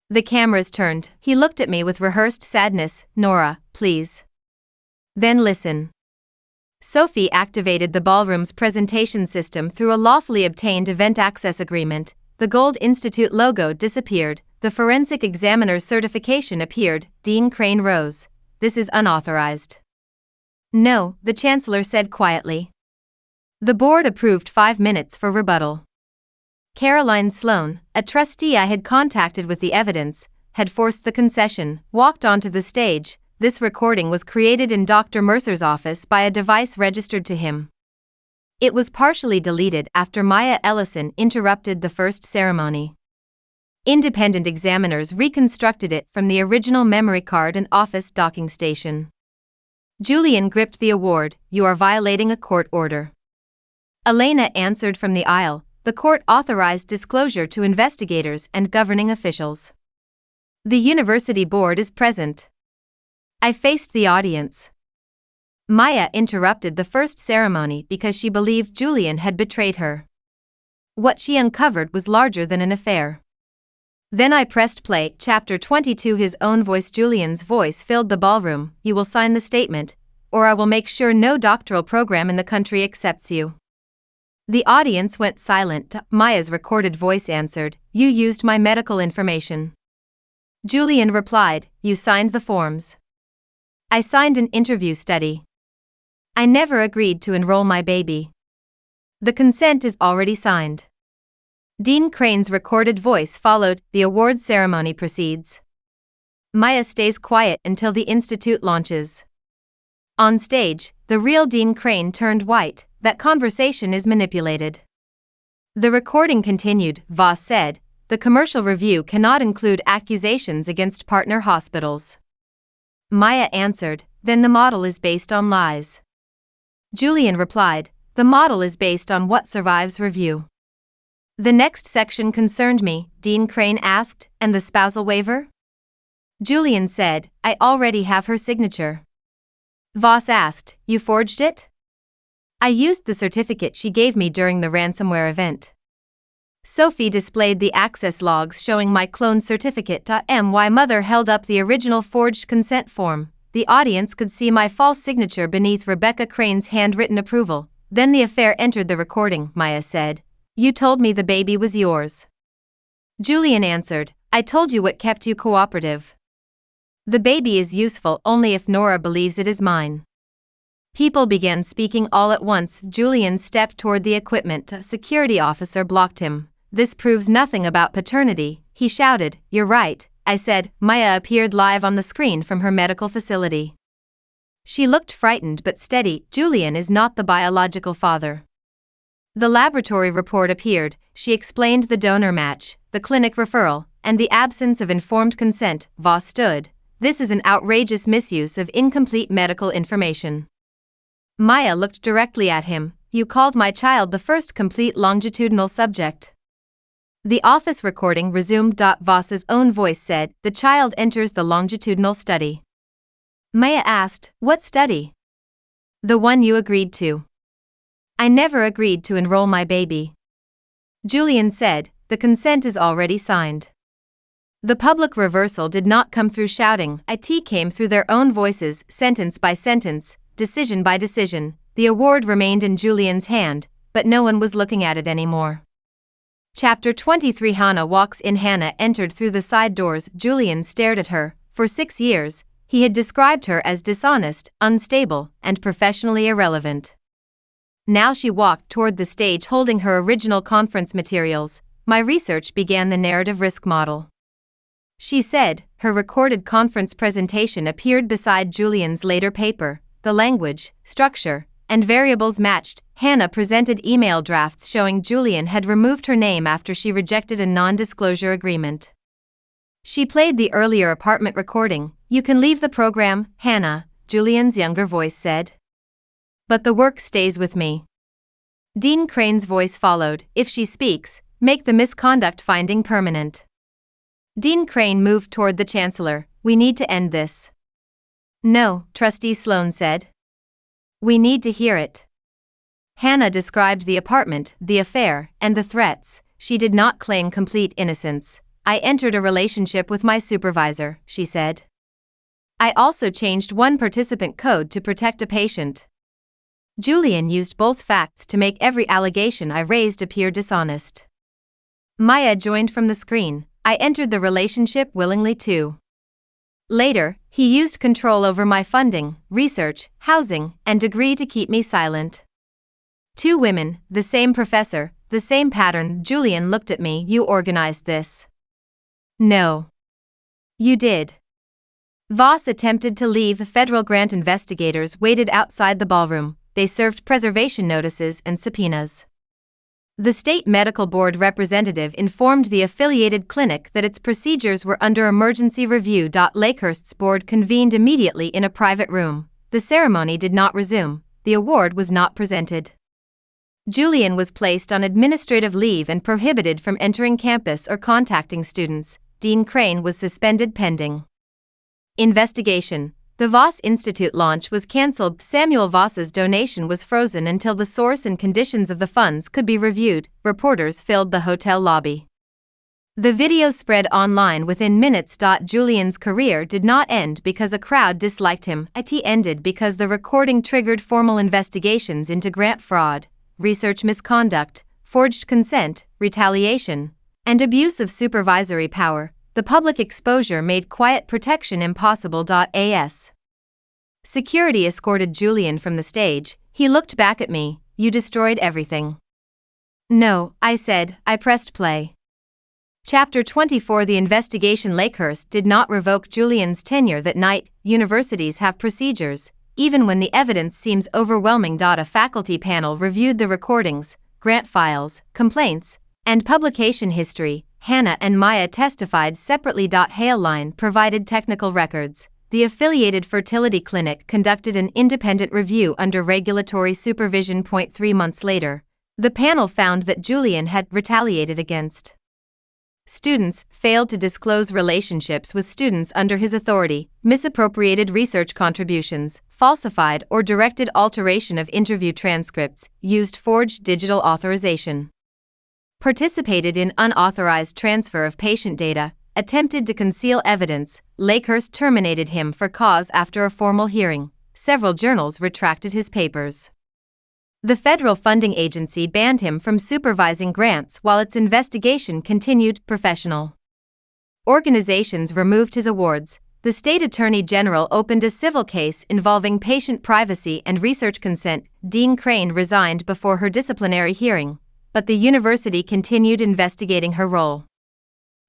The cameras turned. He looked at me with rehearsed sadness. Nora, please. Then listen. Sophie activated the ballroom's presentation system through a lawfully obtained event access agreement. The Gold Institute logo disappeared. The forensic examiner's certification appeared. Dean Crane rose. This is unauthorized. No, the chancellor said quietly. The board approved 5 minutes for rebuttal. Caroline Sloan, a trustee I had contacted with the evidence, had forced the concession, walked onto the stage. This recording was created in Dr. Mercer's office by a device registered to him. It was partially deleted after Maya Ellison interrupted the first ceremony. Independent examiners reconstructed it from the original memory card and office docking station. Julian gripped the award. You are violating a court order. Elena answered from the aisle. The court authorized disclosure to investigators and governing officials. The university board is present. I faced the audience. Maya interrupted the first ceremony because she believed Julian had betrayed her. What she uncovered was larger than an affair. Then I pressed play. Chapter 22. His own voice. Julian's voice filled the ballroom. You will sign the statement, or I will make sure no doctoral program in the country accepts you. The audience went silent. Maya's recorded voice answered, You used my medical information. Julian replied, You signed the forms. I signed an interview study. I never agreed to enroll my baby. The consent is already signed. Dean Crane's recorded voice followed. The award ceremony proceeds. Maya stays quiet until the institute launches. On stage, the real Dean Crane turned white. That conversation is manipulated. The recording continued. Voss said, The commercial review cannot include accusations against partner hospitals. Maya answered, Then the model is based on lies. Julian replied, The model is based on what survives review. The next section concerned me, Dean Crane asked, and the spousal waiver? Julian said, I already have her signature. Voss asked, You forged it? I used the certificate she gave me during the ransomware event. Sophie displayed the access logs showing my cloned certificate. My mother held up the original forged consent form. The audience could see my false signature beneath Rebecca Crane's handwritten approval. Then the affair entered the recording. Maya said, You told me the baby was yours. Julian answered, I told you what kept you cooperative. The baby is useful only if Nora believes it is mine. People began speaking all at once. Julian stepped toward the equipment. A security officer blocked him. This proves nothing about paternity, he shouted. You're right, I said. Maya appeared live on the screen from her medical facility. She looked frightened but steady. Julian is not the biological father. The laboratory report appeared. She explained the donor match, the clinic referral, and the absence of informed consent. Voss stood. This is an outrageous misuse of incomplete medical information. Maya looked directly at him. You called my child the first complete longitudinal subject. The office recording resumed. Voss's own voice said, The child enters the longitudinal study. Maya asked, What study? The one you agreed to. I never agreed to enroll my baby. Julian said, the consent is already signed. The public reversal did not come through shouting, it came through their own voices, sentence by sentence, decision by decision. The award remained in Julian's hand, but no one was looking at it anymore. Chapter 23. Hannah walks in. Hannah entered through the side doors. Julian stared at her. For 6 years, he had described her as dishonest, unstable, and professionally irrelevant. Now she walked toward the stage holding her original conference materials. My research began the narrative risk model, she said. Her recorded conference presentation appeared beside Julian's later paper. The language, structure, and variables matched. Hannah presented email drafts showing Julian had removed her name after she rejected a non-disclosure agreement. She played the earlier apartment recording. You can leave the program, Hannah, Julian's younger voice said. But the work stays with me. Dean Crane's voice followed. If she speaks, make the misconduct finding permanent. Dean Crane moved toward the chancellor. We need to end this. No, Trustee Sloan said. We need to hear it. Hannah described the apartment, the affair, and the threats. She did not claim complete innocence. I entered a relationship with my supervisor, she said. I also changed one participant code to protect a patient. Julian used both facts to make every allegation I raised appear dishonest. Maya joined from the screen. I entered the relationship willingly too. Later, he used control over my funding, research, housing, and degree to keep me silent. 2 women, the same professor, the same pattern. Julian looked at me. You organized this. No. You did. Voss attempted to leave. The federal grant investigators waited outside the ballroom. They served preservation notices and subpoenas. The state medical board representative informed the affiliated clinic that its procedures were under emergency review. Lakehurst's board convened immediately in a private room. The ceremony did not resume. The award was not presented. Julian was placed on administrative leave and prohibited from entering campus or contacting students. Dean Crane was suspended pending investigation. The Voss Institute launch was cancelled. Samuel Voss's donation was frozen until the source and conditions of the funds could be reviewed. Reporters filled the hotel lobby. The video spread online within minutes. Julian's career did not end because a crowd disliked him. It ended because the recording triggered formal investigations into grant fraud, research misconduct, forged consent, retaliation, and abuse of supervisory power. The public exposure made quiet protection impossible. As security escorted Julian from the stage, he looked back at me. You destroyed everything. No, I said. I pressed play. Chapter 24. The investigation. Lakehurst did not revoke Julian's tenure that night. Universities have procedures, even when the evidence seems overwhelming. A faculty panel reviewed the recordings, grant files, complaints, and publication history. Hannah and Maya testified separately. Haleline provided technical records. The affiliated fertility clinic conducted an independent review under regulatory supervision. 3 months later, the panel found that Julian had retaliated against students, failed to disclose relationships with students under his authority, misappropriated research contributions, falsified or directed alteration of interview transcripts, used forged digital authorization, participated in unauthorized transfer of patient data, attempted to conceal evidence. Lakehurst terminated him for cause after a formal hearing. Several journals retracted his papers. The federal funding agency banned him from supervising grants while its investigation continued. Professional organizations removed his awards. The state attorney general opened a civil case involving patient privacy and research consent. Dean Crane resigned before her disciplinary hearing, but the university continued investigating her role.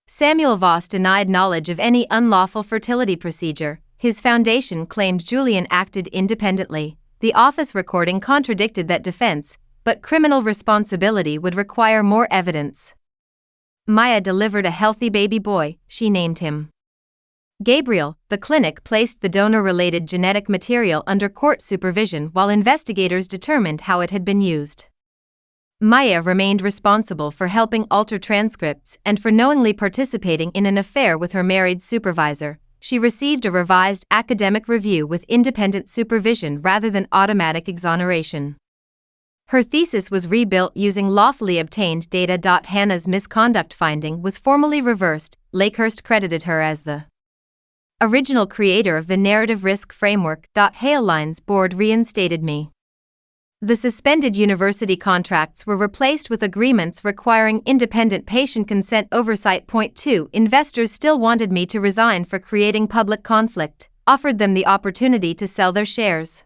Samuel Voss denied knowledge of any unlawful fertility procedure. His foundation claimed Julian acted independently. The office recording contradicted that defense, but criminal responsibility would require more evidence. Maya delivered a healthy baby boy. She named him Gabriel. The clinic placed the donor-related genetic material under court supervision while investigators determined how it had been used. Maya remained responsible for helping alter transcripts and for knowingly participating in an affair with her married supervisor. She received a revised academic review with independent supervision rather than automatic exoneration. Her thesis was rebuilt using lawfully obtained data. Hannah's misconduct finding was formally reversed. Lakehurst credited her as the original creator of the narrative risk framework. Hale Line's board reinstated me. The suspended university contracts were replaced with agreements requiring independent patient consent oversight. Point 2. Investors still wanted me to resign for creating public conflict, offered them the opportunity to sell their shares.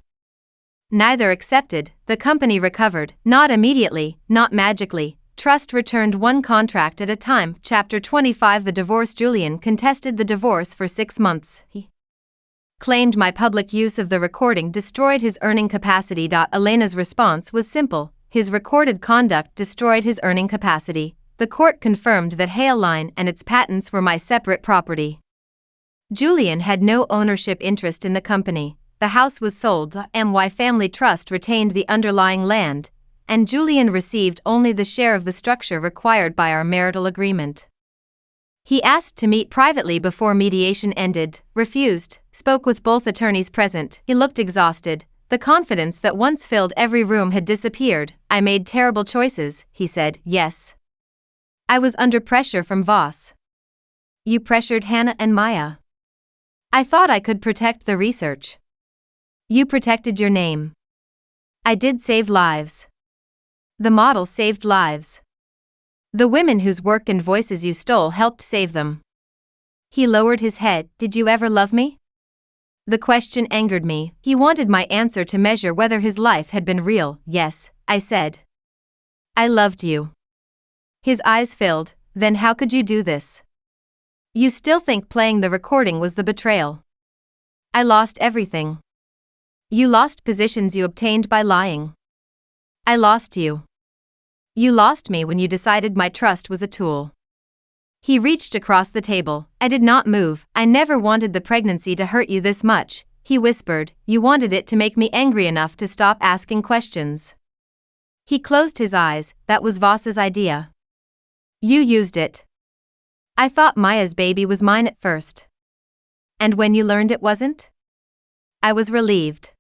Neither accepted. The company recovered, not immediately, not magically. Trust returned one contract at a time. Chapter 25. The divorce. Julian contested the divorce for 6 months. He claimed my public use of the recording destroyed his earning capacity. Elena's response was simple: his recorded conduct destroyed his earning capacity. The court confirmed that Hale Line and its patents were my separate property. Julian had no ownership interest in the company. The house was sold. My family trust retained the underlying land, and Julian received only the share of the structure required by our marital agreement. He asked to meet privately before mediation ended, refused, spoke with both attorneys present. He looked exhausted. The confidence that once filled every room had disappeared. I made terrible choices, he said. Yes. I was under pressure from Voss. You pressured Hannah and Maya. I thought I could protect the research. You protected your name. I did save lives. The model saved lives. The women whose work and voices you stole helped save them. He lowered his head. Did you ever love me? The question angered me. He wanted my answer to measure whether his life had been real. Yes, I said. I loved you. His eyes filled. Then how could you do this? You still think playing the recording was the betrayal? I lost everything. You lost positions you obtained by lying. I lost you. You lost me when you decided my trust was a tool. He reached across the table. I did not move. I never wanted the pregnancy to hurt you this much, he whispered. You wanted it to make me angry enough to stop asking questions. He closed his eyes. That was Voss's idea. You used it. I thought Maya's baby was mine at first. And when you learned it wasn't? I was relieved.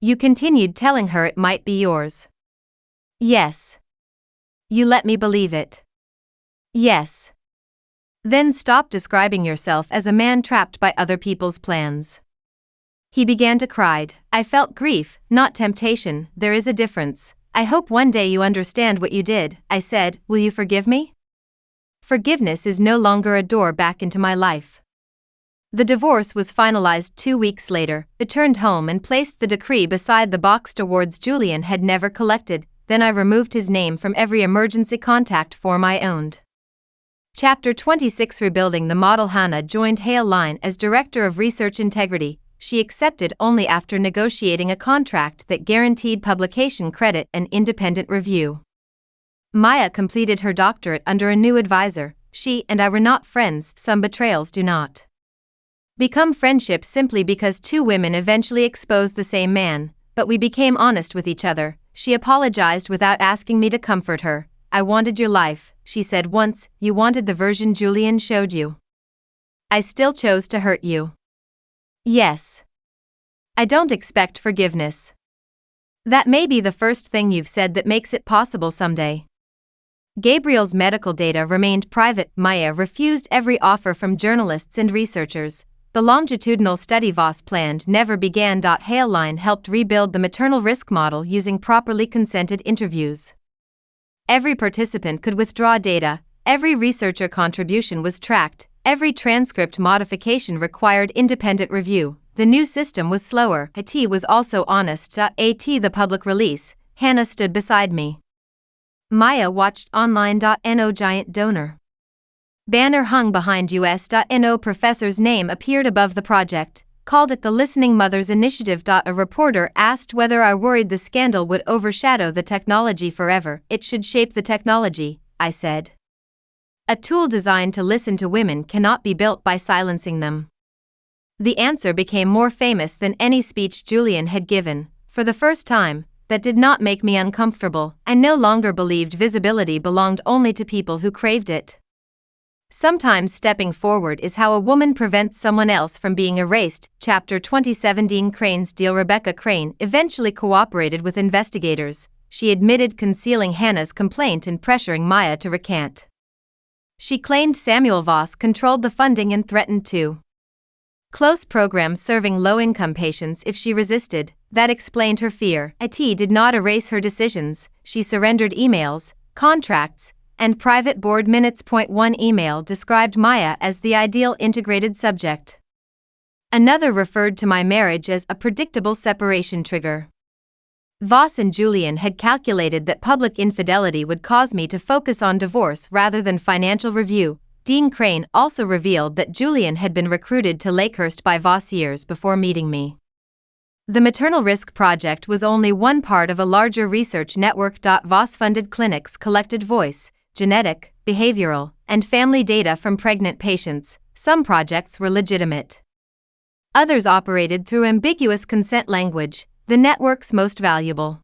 You continued telling her it might be yours. Yes. You let me believe it. Yes. Then stop describing yourself as a man trapped by other people's plans. He began to cry. I felt grief, not temptation. There is a difference. I hope one day you understand what you did, I said. Will you forgive me? Forgiveness is no longer a door back into my life. The divorce was finalized 2 weeks later. Returned home and placed the decree beside the boxed awards Julian had never collected. Then I removed his name from every emergency contact form I owned. Chapter 26. Rebuilding the model. Hannah joined Hale Line as Director of Research Integrity. She accepted only after negotiating a contract that guaranteed publication credit and independent review. Maya completed her doctorate under a new advisor. She and I were not friends. Some betrayals do not become friendships simply because two women eventually expose the same man, but we became honest with each other. She apologized without asking me to comfort her. I wanted your life, she said once. You wanted the version Julian showed you. I still chose to hurt you. Yes. I don't expect forgiveness. That may be the first thing you've said that makes it possible someday. Gabriel's medical data remained private. Maya refused every offer from journalists and researchers. The longitudinal study Voss planned never began. Hale Line helped rebuild the maternal risk model using properly consented interviews. Every participant could withdraw data, every researcher contribution was tracked, every transcript modification required independent review. The new system was slower. IT was also honest. At the public release, Hannah stood beside me. Maya watched online.no giant donor banner hung behind US.no professor's name appeared above the project, called it the Listening Mothers Initiative. A reporter asked whether I worried the scandal would overshadow the technology forever. It should shape the technology, I said. A tool designed to listen to women cannot be built by silencing them. The answer became more famous than any speech Julian had given. For the first time, that did not make me uncomfortable. I no longer believed visibility belonged only to people who craved it. Sometimes stepping forward is how a woman prevents someone else from being erased. Chapter 27. Dean Crane's deal. Rebecca Crane eventually cooperated with investigators, she admitted concealing Hannah's complaint and pressuring Maya to recant. She claimed Samuel Voss controlled the funding and threatened to close programs serving low-income patients if she resisted. That explained her fear. IT did not erase her decisions. She surrendered emails, contracts, and private board minutes. One email described Maya as the ideal integrated subject. Another referred to my marriage as a predictable separation trigger. Voss and Julian had calculated that public infidelity would cause me to focus on divorce rather than financial review. Dean Crane also revealed that Julian had been recruited to Lakehurst by Voss years before meeting me. The Maternal Risk Project was only one part of a larger research network. Voss-funded clinics collected voice, genetic, behavioral, and family data from pregnant patients. Some projects were legitimate. Others operated through ambiguous consent language. The network's most valuable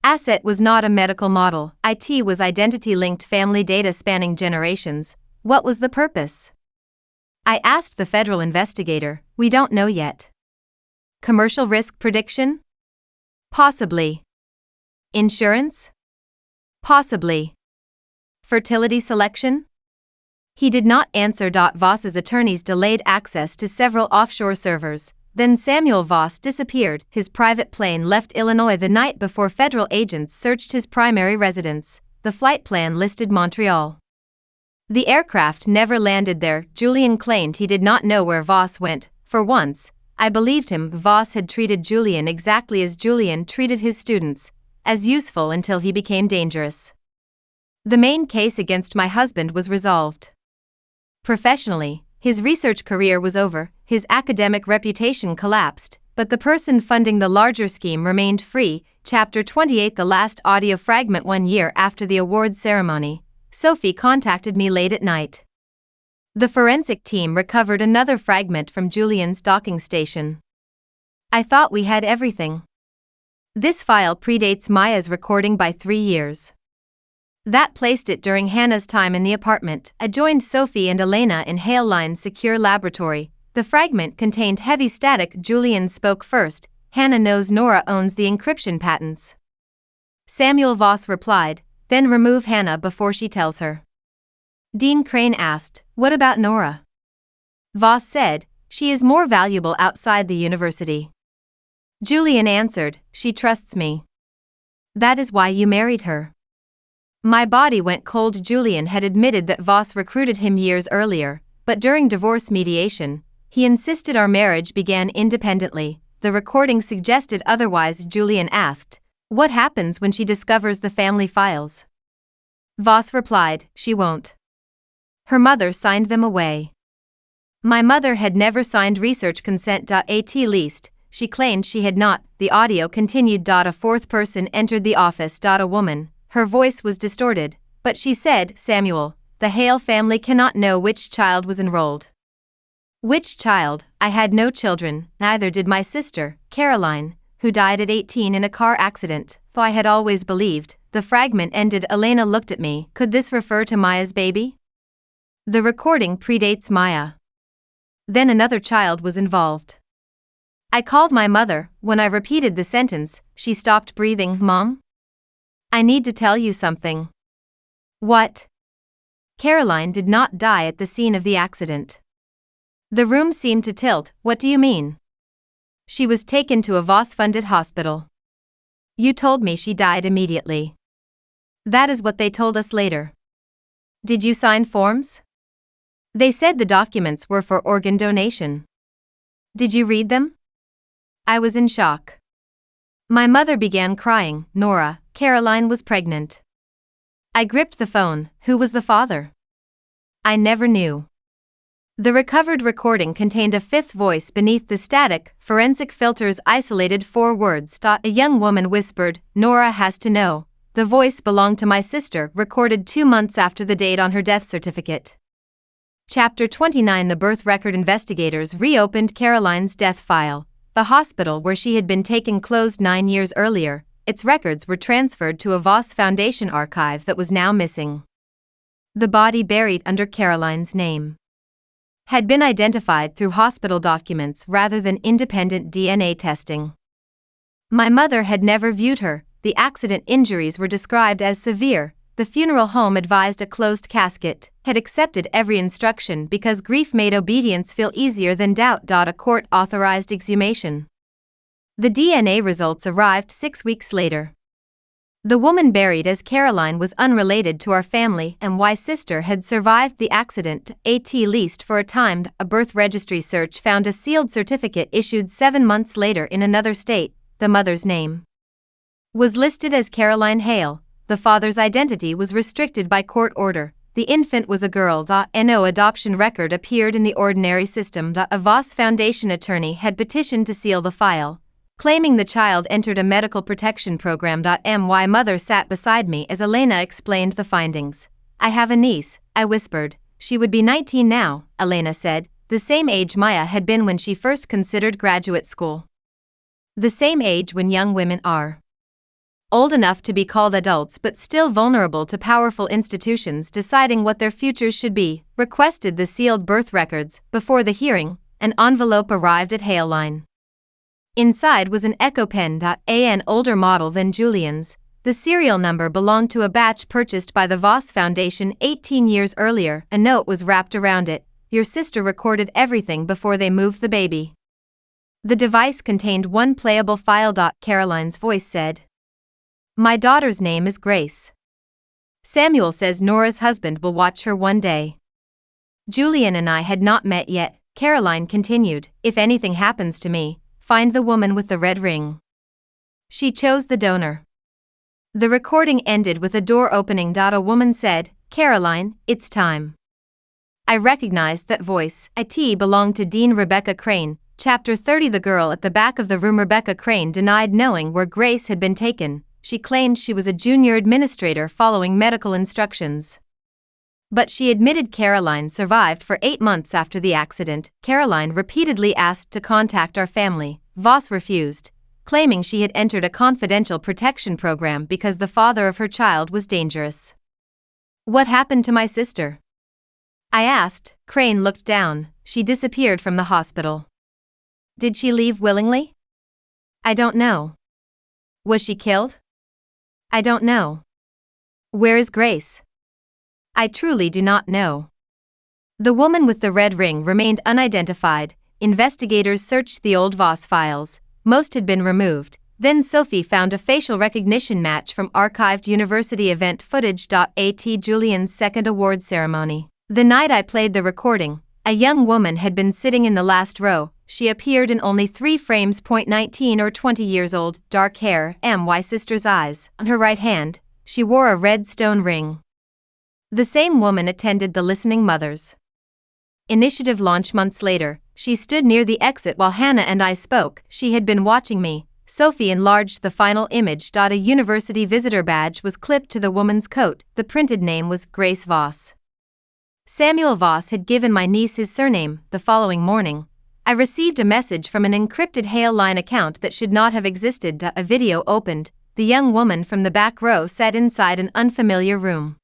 asset was not a medical model. IT was identity-linked family data spanning generations. What was the purpose? I asked the federal investigator. We don't know yet. Commercial risk prediction? Possibly. Insurance? Possibly. Fertility selection? He did not answer. Voss's attorneys delayed access to several offshore servers. Then Samuel Voss disappeared. His private plane left Illinois the night before federal agents searched his primary residence. The flight plan listed Montreal. The aircraft never landed there. Julian claimed he did not know where Voss went. For once, I believed him. Voss had treated Julian exactly as Julian treated his students, as useful until he became dangerous. The main case against my husband was resolved. Professionally, his research career was over, his academic reputation collapsed, but the person funding the larger scheme remained free. Chapter 28. The last audio fragment. 1 year after the awards ceremony, Sophie contacted me late at night. The forensic team recovered another fragment from Julian's docking station. I thought we had everything. This file predates Maya's recording by 3 years. That placed it during Hannah's time in the apartment. I joined Sophie and Elena in Haleline's secure laboratory. The fragment contained heavy static. Julian spoke first. Hannah knows Nora owns the encryption patents. Samuel Voss replied, then remove Hannah before she tells her. Dean Crane asked, what about Nora? Voss said, she is more valuable outside the university. Julian answered, she trusts me. That is why you married her. My body went cold. Julian had admitted that Voss recruited him years earlier, but during divorce mediation, he insisted our marriage began independently. The recording suggested otherwise. Julian asked, what happens when she discovers the family files? Voss replied, she won't. Her mother signed them away. My mother had never signed research consent. At least, she claimed she had not. The audio continued. A fourth person entered the office. A woman. Her voice was distorted, but she said, Samuel, the Hale family cannot know which child was enrolled. Which child? I had no children, neither did my sister, Caroline, who died at 18 in a car accident. I had always believed. The fragment ended. Elena looked at me. Could this refer to Maya's baby? The recording predates Maya. Then another child was involved. I called my mother. When I repeated the sentence, she stopped breathing. Mom? I need to tell you something. What? Caroline did not die at the scene of the accident. The room seemed to tilt. What do you mean? She was taken to a Voss-funded hospital. You told me she died immediately. That is what they told us later. Did you sign forms? They said the documents were for organ donation. Did you read them? I was in shock. My mother began crying. Nora, Caroline was pregnant. I gripped the phone. Who was the father? I never knew. The recovered recording contained a fifth voice beneath the static. Forensic filters isolated 4 words. A young woman whispered, Nora has to know. The voice belonged to my sister, recorded 2 months after the date on her death certificate. Chapter 29. The birth record. Investigators reopened Caroline's death file. The hospital where she had been taken closed 9 years earlier. Its records were transferred to a Voss Foundation archive that was now missing. The body, buried under Caroline's name, had been identified through hospital documents rather than independent DNA testing. My mother had never viewed her. the accident injuries were described as severe. The funeral home advised a closed casket, had accepted every instruction because grief made obedience feel easier than doubt. A court-authorized exhumation. The DNA results arrived 6 weeks later. The woman buried as Caroline was unrelated to our family and my sister had survived the accident, at least for a time. A birth registry search found a sealed certificate issued 7 months later in another state. The mother's name was listed as Caroline Hale. The father's identity was restricted by court order. The infant was a girl. No adoption record appeared in the ordinary system. A Voss Foundation attorney had petitioned to seal the file, claiming the child entered a medical protection program. My mother sat beside me as Elena explained the findings. I have a niece, I whispered. She would be 19 now, Elena said, the same age Maya had been when she first considered graduate school. The same age when young women are old enough to be called adults but still vulnerable to powerful institutions deciding what their futures should be. Requested the sealed birth records. Before the hearing, an envelope arrived at Hale Line. Inside was an EcoPen. An older model than Julian's. The serial number belonged to a batch purchased by the Voss Foundation 18 years earlier. A note was wrapped around it. Your sister recorded everything before they moved the baby. The device contained one playable file. Caroline's voice said, my daughter's name is Grace. Samuel says Nora's husband will watch her one day. Julian and I had not met yet. Caroline continued, if anything happens to me, find the woman with the red ring. She chose the donor. The recording ended with a door opening. A woman said, Caroline, it's time. I recognized that voice. It belonged to Dean Rebecca Crane. Chapter 30. The girl at the back of the room. Rebecca Crane denied knowing where Grace had been taken. She claimed she was a junior administrator following medical instructions. But she admitted Caroline survived for 8 months after the accident. Caroline repeatedly asked to contact our family. Voss refused, claiming she had entered a confidential protection program because the father of her child was dangerous. What happened to my sister? I asked. Crane looked down. She disappeared from the hospital. Did she leave willingly? I don't know. Was she killed? I don't know. Where is Grace? I truly do not know. The woman with the red ring remained unidentified. Investigators searched the old Voss files. Most had been removed. Then Sophie found a facial recognition match from archived university event footage. At Julian's second award ceremony. The night I played the recording, a young woman had been sitting in the last row. She appeared in only 3 frames. 19 or 20 years old, dark hair, my sister's eyes. On her right hand, she wore a red stone ring. The same woman attended the Listening Mothers initiative launch months later. She stood near the exit while Hannah and I spoke. She had been watching me. Sophie enlarged the final image. A university visitor badge was clipped to the woman's coat. The printed name was Grace Voss. Samuel Voss had given my niece his surname. The following morning, I received a message from an encrypted Hale Line account that should not have existed. A video opened. The young woman from the back row sat inside an unfamiliar room.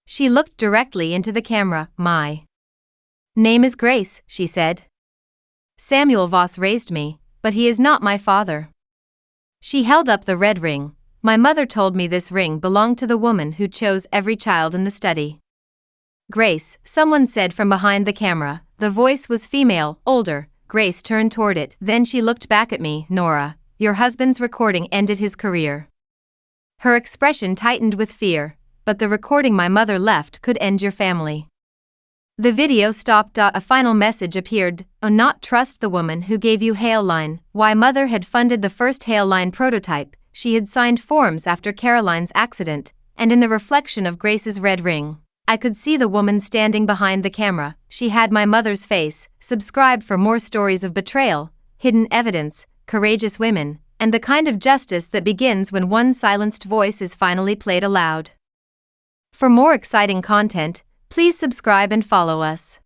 She looked directly into the camera. My name is Grace, she said. Samuel Voss raised me, but he is not my father. She held up the red ring. My mother told me this ring belonged to the woman who chose every child in the study. Grace, someone said from behind the camera. The voice was female, older. Grace turned toward it. Then she looked back at me. Nora, your husband's recording ended his career. Her expression tightened with fear. But the recording my mother left could end your family. The video stopped. A final message appeared. Not trust the woman who gave you Hale Line. Why mother had funded the first Hale Line prototype. She had signed forms after Caroline's accident, and in the reflection of Grace's red ring, I could see the woman standing behind the camera. She had my mother's face. Subscribe for more stories of betrayal, hidden evidence, courageous women, and the kind of justice that begins when one silenced voice is finally played aloud. For more exciting content, please subscribe and follow us.